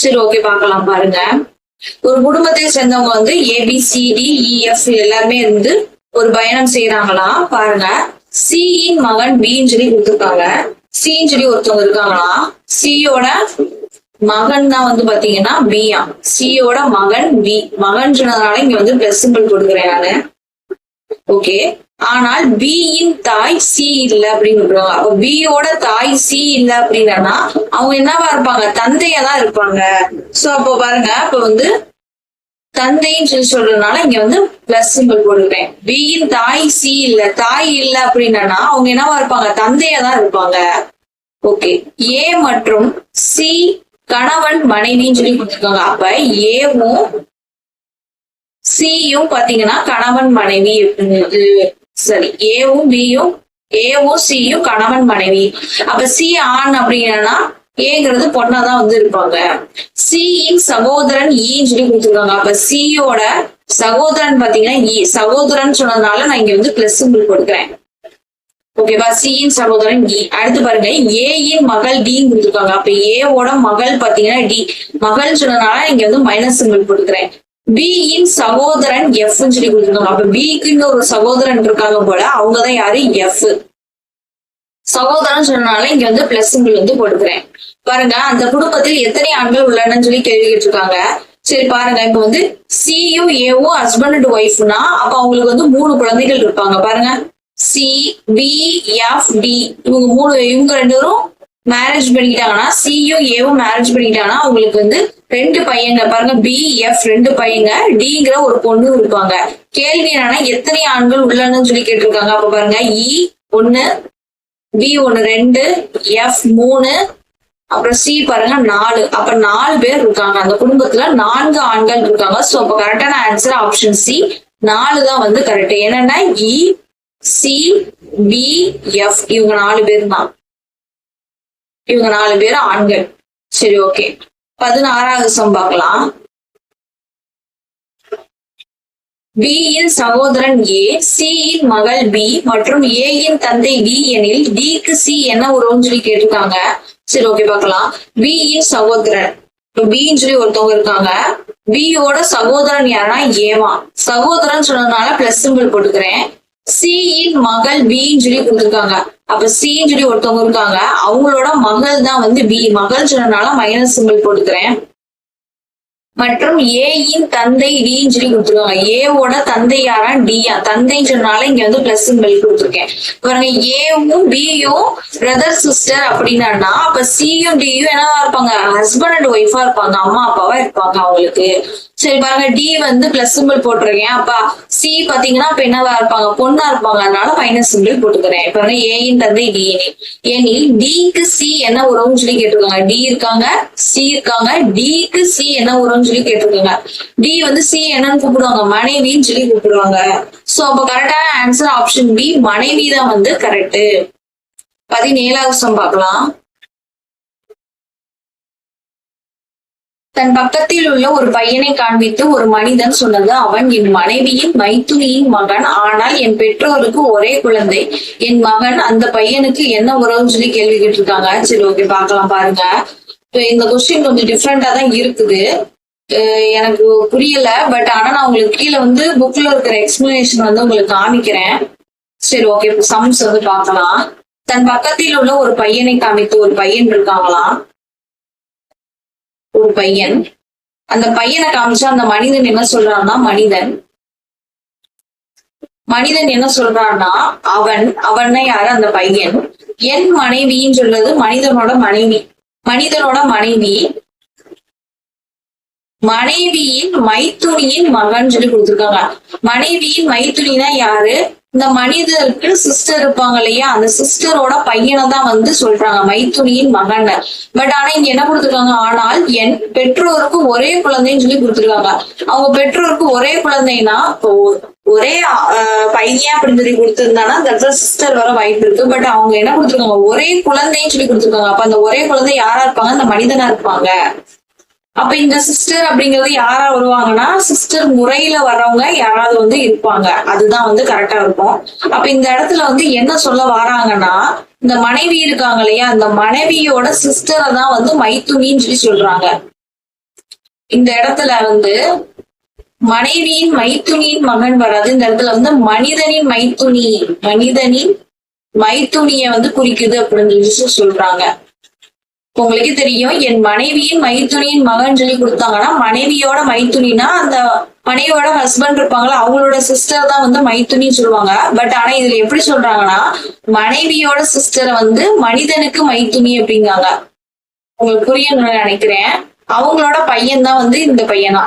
சரி, ஓகே, பார்க்கலாம் பாருங்க. ஒரு குடும்பத்தை சேர்ந்தவங்க வந்து ஏபிசிடி இஎஃப் எல்லாருமே இருந்து ஒரு பயணம் செய்யறாங்களாம். பாருங்க, சியின் மகன் பின்னு சொல்லி கொடுத்துருக்காங்க. சின்னு சொல்லி ஒருத்தவங்க இருக்காங்களா, சியோட மகன் தான் வந்து பாத்தீங்கன்னா பியா. சியோட மகன் பி, மகன் சொன்னதுனால இங்க வந்து பிளஸ் சிம்பிள் கொடுக்குறேன் நானு. ஓகே, ஆனால் பியின் தாய் சி இல்ல அப்படின்னு சொல்றாங்க. அப்ப பியோட தாய் சி இல்ல அப்படின்னா அவங்க என்னவா இருப்பாங்க, தந்தையா தான் இருப்பாங்க. சோ அப்போ பாருங்க, அப்ப வந்து தந்தைன்னு சொல்லி சொல்றதுனால இங்க வந்து பிளஸ் சிம்பிள் போடுறேன். பியின் தாய் சி இல்ல, தாய் இல்ல அப்படின்னா அவங்க என்னவா இருப்பாங்க, தந்தையா தான் இருப்பாங்க. ஓகே, ஏ மற்றும் சி கணவன் மனைவின்னு சொல்லி கொடுத்துருக்காங்க. அப்ப ஏவும் சியும் பாத்தீங்கன்னா கணவன் மனைவி. சரி, ஏவும் பியும், ஏவும் சியும் கணவன் மனைவி. அப்ப சி ஆண் அப்படின்னா ஏங்கிறது பொண்ணாதான் வந்து இருப்பாங்க. சியின் சகோதரன் ஈன்னு சொல்லி கொடுத்துருக்காங்க. அப்ப சியோட சகோதரன் பாத்தீங்கன்னா இ, சகோதரன் சொன்னதுனால நான் இங்க வந்து பிளஸ் சிம்பிள் கொடுக்குறேன். ஓகேவா, சியின் சகோதரன் இ. அடுத்து பாருங்க, ஏயின் மகள் டின்னு கொடுத்துருக்காங்க. அப்ப ஏவோட மகள் பாத்தீங்கன்னா டி, மகள் சொன்னதுனால இங்க வந்து மைனஸ் சிம்பிள் கொடுக்குறேன். பியின் சகோதரன் எஃப் சொல்லி கொடுத்துருக்காங்க. அப்ப பிக்கு ஒரு சகோதரன் இருக்காங்க போல, அவங்கதான் யாரு, எஃப். சகோதரன் சொன்னனால இங்க வந்து பிளஸ் சிம்பிள் வந்து போட்டுக்கிறேன். பாருங்க, அந்த குடும்பத்தில் எத்தனை ஆண்கள் உள்ளனன்னு சொல்லி கேள்வி கேட்டிருக்காங்க. சரி பாருங்க, இப்ப வந்து சியும் ஏவும் ஹஸ்பண்ட் அண்ட் ஒய்ஃப்னா அப்ப அவங்களுக்கு வந்து 3 குழந்தைகள் இருப்பாங்க. பாருங்க, சி, பி, எஃப், டி, இவங்க 2 பேரும் மேரேஜ் பண்ணிக்கிட்டாங்கன்னா, சியும் ஏவும் மேரேஜ் பண்ணிக்கிட்டாங்கன்னா அவங்களுக்கு வந்து 2 பையங்க. பாருங்க, பி, எஃப் 2 பையங்க, டிங்கிற ஒரு பொண்ணு இருப்பாங்க. கேள்வி என்னன்னா எத்தனை ஆண்கள் உள்ளன்னு சொல்லி கேட்டிருக்காங்க. அப்ப பாருங்க, இ 1, பி 1, 2, எஃப் 3, அப்புறம் சி பாருங்க 4. அப்ப 4 பேர் இருக்காங்க. அந்த குடும்பத்துல 4 ஆண்கள் இருக்காங்க. சோ அப்ப கரெக்டான ஆன்சர் ஆப்ஷன் சி, 4 தான் வந்து கரெக்ட். என்னன்னா இ, சி, பி, எஃப் இவங்க 4 பேர் தான். இவங்க 4 பேர் ஆண்கள். சரி, ஓகே, 16வது சம் பார்க்கலாம். பியின் சகோதரன் ஏ, சியின் மகள் பி மற்றும் ஏயின் தந்தை டி எனில் டிக்கு சி என்ன உறவுன்னு சொல்லி கேட்டிருக்காங்க. சரி, ஓகே, பார்க்கலாம். பியின் சகோதரன் பின்னு சொல்லி ஒருத்தவங்க இருக்காங்க. பியோட சகோதரன் யாருன்னா ஏவா. சகோதரன் சொன்னதுனால பிளஸ் சிம்பிள் போட்டுக்கிறேன். சியின் மகள் பின்னு சொல்லி கொடுத்துருக்காங்க. அப்ப சின்னு சொல்லி ஒருத்தவங்க இருக்காங்க, அவங்களோட மகள் தான் வந்து பி. மகள் சொன்னதுனால மைனஸ் சிம்பிள் போட்டுக்கிறேன். மற்றும் ஏயின் தந்தை டின்னு சொல்லி கொடுத்துருக்காங்க. ஏவோட தந்தை யாரா, டியா. தந்தை சொன்னால இங்க வந்து பிளஸ் சிம்பிள் கொடுத்துருக்கேன். பாருங்க, ஏவும் பியும் பிரதர் சிஸ்டர் அப்படின்னா அப்ப சியும் டியும் என்னவா இருப்பாங்க, ஹஸ்பண்ட் அண்ட் ஒய்ஃபா இருப்பாங்க, அம்மா அப்பாவா இருப்பாங்க அவங்களுக்கு. சரி பாருங்க, டி வந்து பிளஸ் சிம்பிள் போட்டிருக்கேன். அப்ப சி பாத்தீங்கன்னா அப்ப என்னவா இருப்பாங்க, பொண்ணா இருப்பாங்க, அதனால மைனஸ் சிம்பிள் போட்டுக்கிறேன். பாருங்க, ஏயின் தந்தை டி எனில் டிக்கு சி என்ன உறவுன்னு சொல்லி கேட்டிருக்காங்க. டி இருக்காங்க, சி இருக்காங்க, டிக்கு சி என்ன உறவுன்னு சொல்லி கேட்டிருக்காங்க. டி வந்து சி என்னன்னு கூப்பிடுவாங்க, மனைவின்னு சொல்லி கூப்பிடுவாங்க. சோ அப்ப கரெக்டான ஆன்சர் ஆப்ஷன் பி, மனைவி தான் வந்து கரெக்ட். 17வது சம் பார்க்கலாம். தன் பக்கத்தில் உள்ள ஒரு பையனை காண்பித்து ஒரு மனிதன் சொன்னது, அவன் என் மனைவியின் மைத்துனியின் மகன், ஆனால் என் பெற்றோருக்கு ஒரே குழந்தை. என் மகன் அந்த பையனுக்கு என்ன உறவுன்னு சொல்லி கேள்வி கேட்டிருக்காங்க. சரி, ஓகே, பார்க்கலாம். பாருங்க, இந்த கொஸ்டின் கொஞ்சம் டிஃப்ரெண்டா தான் இருக்குது, எனக்கு புரியல. பட் ஆனா நான் உங்களுக்கு கீழே வந்து புக்ல இருக்கிற எக்ஸ்பிளனேஷன் வந்து உங்களுக்கு காமிக்கிறேன். சரி, ஓகே, சம்ஸ் வந்து பார்க்கலாம். தன் பக்கத்தில் உள்ள ஒரு பையனை காமித்து, ஒரு பையன் இருக்காங்களாம், ஒரு பையன். அந்த பையனை காமிச்சா அந்த மனிதன் என்ன சொல்றான்னா, மனிதன் என்ன சொல்றான்னா அவன் யாரு, அந்த பையன். என் மனைவின்னு சொல்றது மனிதனோட மனைவி. மனைவியின் மைத்துனியின் மகன் சொல்லி கொடுத்துருக்காங்க. மனைவியின் மைத்துனினா யாரு, இந்த மனிதருக்கு சிஸ்டர் இருப்பாங்க இல்லையா, அந்த சிஸ்டரோட பையனை தான் வந்து சொல்றாங்க மைத்துனியின் மகன். பட் ஆனா இங்க என்ன கொடுத்துருக்காங்க, ஆனால் என் பெற்றோருக்கு ஒரே குழந்தைன்னு சொல்லி கொடுத்துருக்காங்க. அவங்க பெற்றோருக்கு ஒரே குழந்தைன்னா ஒரே பையன் அப்படின்னு சொல்லி கொடுத்திருந்தானா அந்த இடத்துல சிஸ்டர் வர வாய்ப்பு இருக்கு. பட் அவங்க என்ன கொடுத்துருக்காங்க, ஒரே குழந்தைன்னு சொல்லி கொடுத்துருக்காங்க. அப்ப அந்த ஒரே குழந்தை யாரா இருப்பாங்க, அந்த மனிதனா இருப்பாங்க. அப்ப இந்த சிஸ்டர் அப்படிங்கிறது யாரா வருவாங்கன்னா, சிஸ்டர் முறையில வர்றவங்க யாராவது வந்து இருப்பாங்க. அதுதான் வந்து கரெக்டா இருக்கும். அப்ப இந்த இடத்துல வந்து என்ன சொல்ல வராங்கன்னா, இந்த மனைவி இருக்காங்க இல்லையா, அந்த மனைவியோட சிஸ்டரை தான் வந்து மைத்துனின்னு சொல்லி சொல்றாங்க. இந்த இடத்துல வந்து மனைவியின் மைத்துனியின் மகன் வராது. இந்த இடத்துல வந்து மனிதனின் மைத்துனிய வந்து குறிக்குது அப்படின்னு சொல்லி சொல்றாங்க. உங்களுக்கு தெரியும், என் மனைவியின் மைத்துனியின் மகன் சொல்லி கொடுத்தாங்கன்னா, மனைவியோட மைத்துனினா அந்த மனைவியோட ஹஸ்பண்ட் இருப்பாங்களா, அவங்களோட சிஸ்டர் தான் வந்து மைத்துனின்னு சொல்லுவாங்க. பட் ஆனா இதுல எப்படி சொல்றாங்கன்னா, மனைவியோட சிஸ்டரை வந்து மனிதனுக்கு மைத்துனி அப்படிங்காங்க. உங்களுக்கு புரியணும்னு நினைக்கிறேன். அவங்களோட பையன் தான் வந்து இந்த பையனா,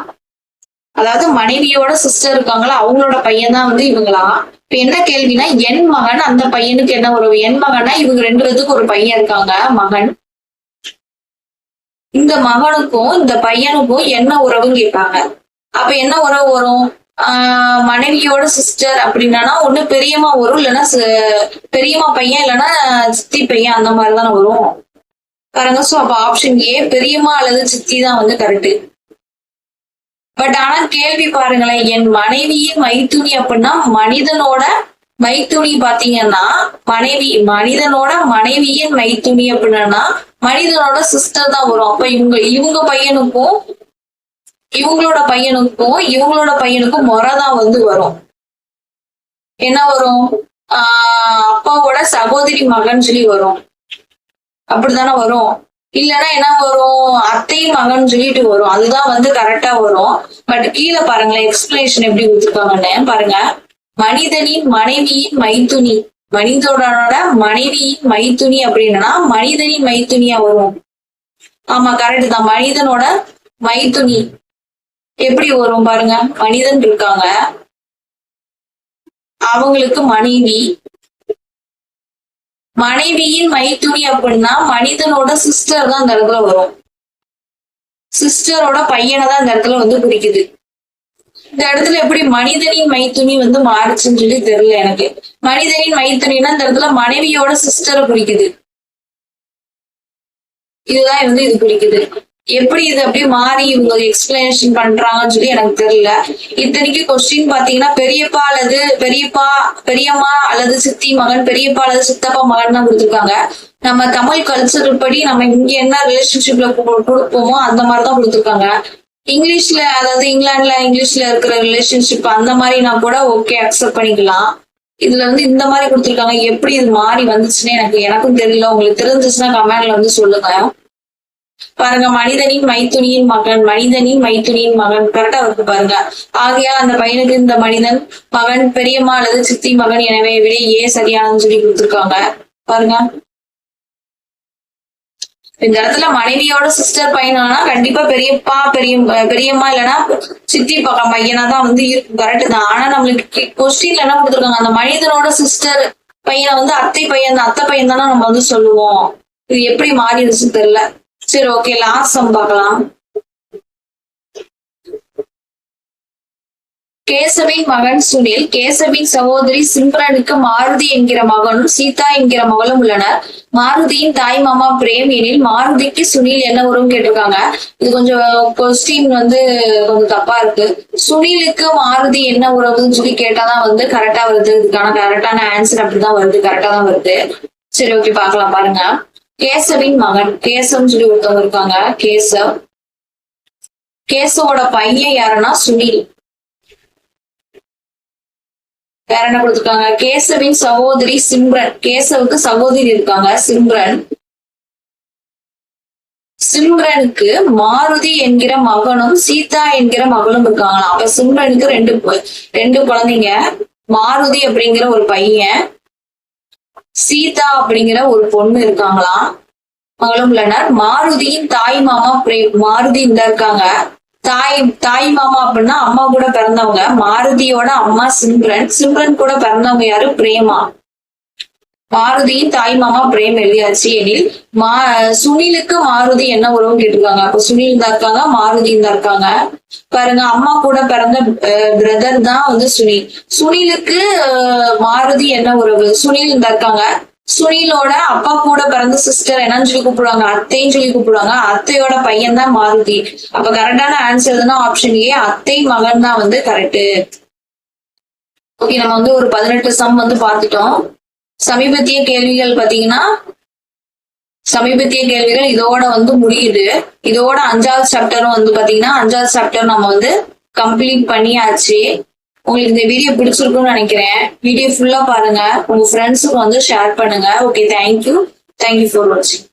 அதாவது மனைவியோட சிஸ்டர் இருக்காங்களா, அவங்களோட பையன் தான் வந்து இவங்களா. இப்ப என்ன கேள்வினா, என் மகன் அந்த பையனுக்கு என்ன உறவு? என் மகனா இவங்க 2 பேத்துக்கு ஒரு பையன் இருக்காங்க, மகன். இந்த மகனுக்கும் இந்த பையனுக்கும் என்ன உறவுன்னு கேட்பாங்க. அப்ப என்ன உறவு வரும்? மனைவியோட சிஸ்டர் அப்படின்னா ஒண்ணு பெரியம்மா வரும், இல்லைன்னா பெரியம்மா பையன், இல்லைன்னா சித்தி பையன், அந்த மாதிரி தானே வரும் பாருங்க. சோ அப்ப ஆப்ஷன் ஏ பெரியம்மா அல்லது சித்தி தான் வந்து கரெக்ட். பட் ஆனா கேள்வி பாருங்களேன், என் மனைவியின் மைத்துனி அப்படின்னா மனிதனோட மைத்துனி பாத்தீங்கன்னா மனிதனோட மனைவியின் மைத்துனி அப்படின்னா மனிதனோட சிஸ்டர் தான் வரும். அப்ப இவங்க பையனுக்கும் இவங்களோட பையனுக்கும் முறைதான் வந்து வரும். என்ன வரும்? அப்பாவோட சகோதரி மகன் சொல்லி வரும். அப்படித்தானே வரும். இல்லைன்னா என்ன வரும்? அத்தை மகன் சொல்லிட்டு வரும். அதுதான் வந்து கரெக்டா வரும். பட் கீழே பாருங்களேன், எக்ஸ்பிளேஷன் எப்படி கொடுத்துருக்காங்கன்னு பாருங்க. மனிதனின் மனைவியின் மைத்துனி, மனிதனோட மனைவியின் மைத்துனி அப்படின்னா மனிதனின் மைத்துனியா வரும். ஆமா கரெக்ட் தான். மனிதனோட மைத்துனி எப்படி வரும் பாருங்க. மனிதன் இருக்காங்க, அவங்களுக்கு மனைவியின் மைத்துனி அப்படின்னா மனிதனோட சிஸ்டர் தான் இந்த இடத்துல வரும். சிஸ்டரோட பையனை தான் இந்த இடத்துல வந்து குறிக்குது. இந்த இடத்துல எப்படி மனிதனின் மைத்துனி வந்து மாறுச்சுன்னு சொல்லி தெரியல எனக்கு. மனிதனின் மைத்துனின்னா இந்த இடத்துல மனைவியோட சிஸ்டரை குறிக்குது. இதுதான் வந்து இது குறிக்குது. எப்படி இது அப்படியே மாறி இவங்க எக்ஸ்பிளனேஷன் பண்றாங்கன்னு சொல்லி எனக்கு தெரியல. இத்தனைக்கு கொஸ்டின் பாத்தீங்கன்னா பெரியம்மா அல்லது சித்தி மகன், பெரியப்பா அல்லது சித்தப்பா மகன் தான் கொடுத்துருக்காங்க. நம்ம தமிழ் கல்ச்சர் படி நம்ம இங்க என்ன ரிலேஷன்ஷிப்ல கொடுப்போமோ அந்த மாதிரிதான் கொடுத்துருக்காங்க. இங்கிலீஷ்ல, அதாவது இங்கிலாந்துல இங்கிலீஷ்ல இருக்கிற ரிலேஷன்ஷிப் அந்த மாதிரினா கூட ஓகே அக்செப்ட் பண்ணிக்கலாம். இதுல வந்து இந்த மாதிரி கொடுத்துருக்காங்க. எப்படி இது மாறி வந்துச்சுன்னு எனக்கும் தெரியல. உங்களுக்கு தெரிஞ்சிச்சுன்னா கமெண்ட்ல வந்து சொல்லுங்க. பாருங்க, மனிதனின் மைத்துனியின் மகன் கரெக்டா இருக்கு பாருங்க. ஆகையால் அந்த பையனுக்கு இந்த மனிதன் மகன் பெரியம்மா அல்லது சித்தி மகன், எனவே விட ஏ சரியானு சொல்லி கொடுத்துருக்காங்க பாருங்க. இந்த இடத்துல மனைவியோட சிஸ்டர் பையனா கண்டிப்பா பெரியம்மா இல்லைன்னா சித்தி பக்கம் பையனா தான் வந்து இருக்கும். கரெக்ட் தான். ஆனா நம்மளுக்கு கொஸ்டின்ல என்ன கொடுத்துருக்காங்க, அந்த மனிதனோட சிஸ்டர் பையனை வந்து அத்தை பையன் தானே நம்ம வந்து சொல்லுவோம். இது எப்படி மாறிடுச்சுன்னு தெரியல. சரி ஓகே, லாஸ்ட் சம் பார்க்கலாம். கேசவின் மகன் சுனில், கேசவின் சகோதரி சிம்ரனுக்கு மாருதி என்கிற மகனும் சீதா என்கிற மகளும் உள்ளனர். மாருதியின் தாய் மாமா பிரேம் எனில் மாருதிக்கு சுனில் என்ன உறவு கேட்டிருக்காங்க. இது கொஞ்சம் கொஸ்டின் வந்து கொஞ்சம் தப்பா இருக்கு. சுனிலுக்கு மாருதி என்ன உறவுன்னு சொல்லி கேட்டாதான் வந்து கரெக்டா வருது. இதுக்கான கரெக்டான ஆன்சர் அப்படிதான் வருது, கரெக்டா தான் வருது. சரி ஓகே, பார்க்கலாம் பாருங்க. கேசவின் மகன், கேசவ் சொல்லி ஒருத்தவங்க இருக்காங்க. கேசவோட பையன் யாருன்னா சுனில். வேற என்ன கொடுத்துருக்காங்க, கேசவின் சகோதரி சிம்ரன். கேசவுக்கு சகோதரி இருக்காங்க சிம்ரன். சிம்ரனுக்கு மாருதி என்கிற மகனும் சீதா என்கிற மகளும் இருக்காங்களாம். அப்ப சிம்ரனுக்கு ரெண்டு குழந்தைங்க. மாருதி அப்படிங்கிற ஒரு பையன், சீதா அப்படிங்கிற ஒரு பொண்ணு இருக்காங்களாம், மகளும் உள்ளனர். மாருதியின் தாய் மாமா பிரேம். மாருதி இந்த இருக்காங்க, தாய் மாமா அப்படின்னா அம்மா கூட பிறந்தவங்க. மாருதியோட அம்மா சிம்ரன். சிம்ரன் கூட பிறந்தவங்க யாரு? பிரேமா. மாருதியின் தாய் மாமா பிரேம் எழுதியாச்சு. எனில் சுனிலுக்கு மாருதி என்ன உறவு கேட்டிருக்காங்க. அப்ப சுனில் தான் இருக்காங்க, மாருதி தான் இருக்காங்க. பாருங்க, அம்மா கூட பிறந்த பிரதர் தான் வந்து சுனில். சுனிலுக்கு மாருதி என்ன உறவு? சுனில் தான் இருக்காங்க. சுனிலோட அப்பா கூட பிறந்த சிஸ்டர் என்னன்னு சொல்லி கூப்பிடுவாங்க? அத்தைன்னு சொல்லி கூப்பிடுவாங்க. அத்தையோட பையன் தான் மாருதி. அப்ப கரெக்டான ஆன்சர் தான் ஆப்ஷன் ஏ, அத்தை மகன் தான் வந்து கரெக்ட். ஓகே, நம்ம வந்து ஒரு 18 சம் வந்து பார்த்துட்டோம். சமீபத்திய கேள்விகள் பாத்தீங்கன்னா, சமீபத்திய கேள்விகள் இதோட வந்து முடியுது. இதோட 5வது சாப்டரும் வந்து பாத்தீங்கன்னா 5வது சாப்டர் நம்ம வந்து கம்ப்ளீட் பண்ணியாச்சு. உங்களுக்கு இந்த வீடியோ பிடிச்சிருக்கும்னு நினைக்கிறேன். வீடியோ ஃபுல்லா பாருங்க, உங்க ஃப்ரெண்ட்ஸுக்கு வந்து ஷேர் பண்ணுங்க. ஓகே, தேங்க்யூ ஃபார் வாட்சிங்.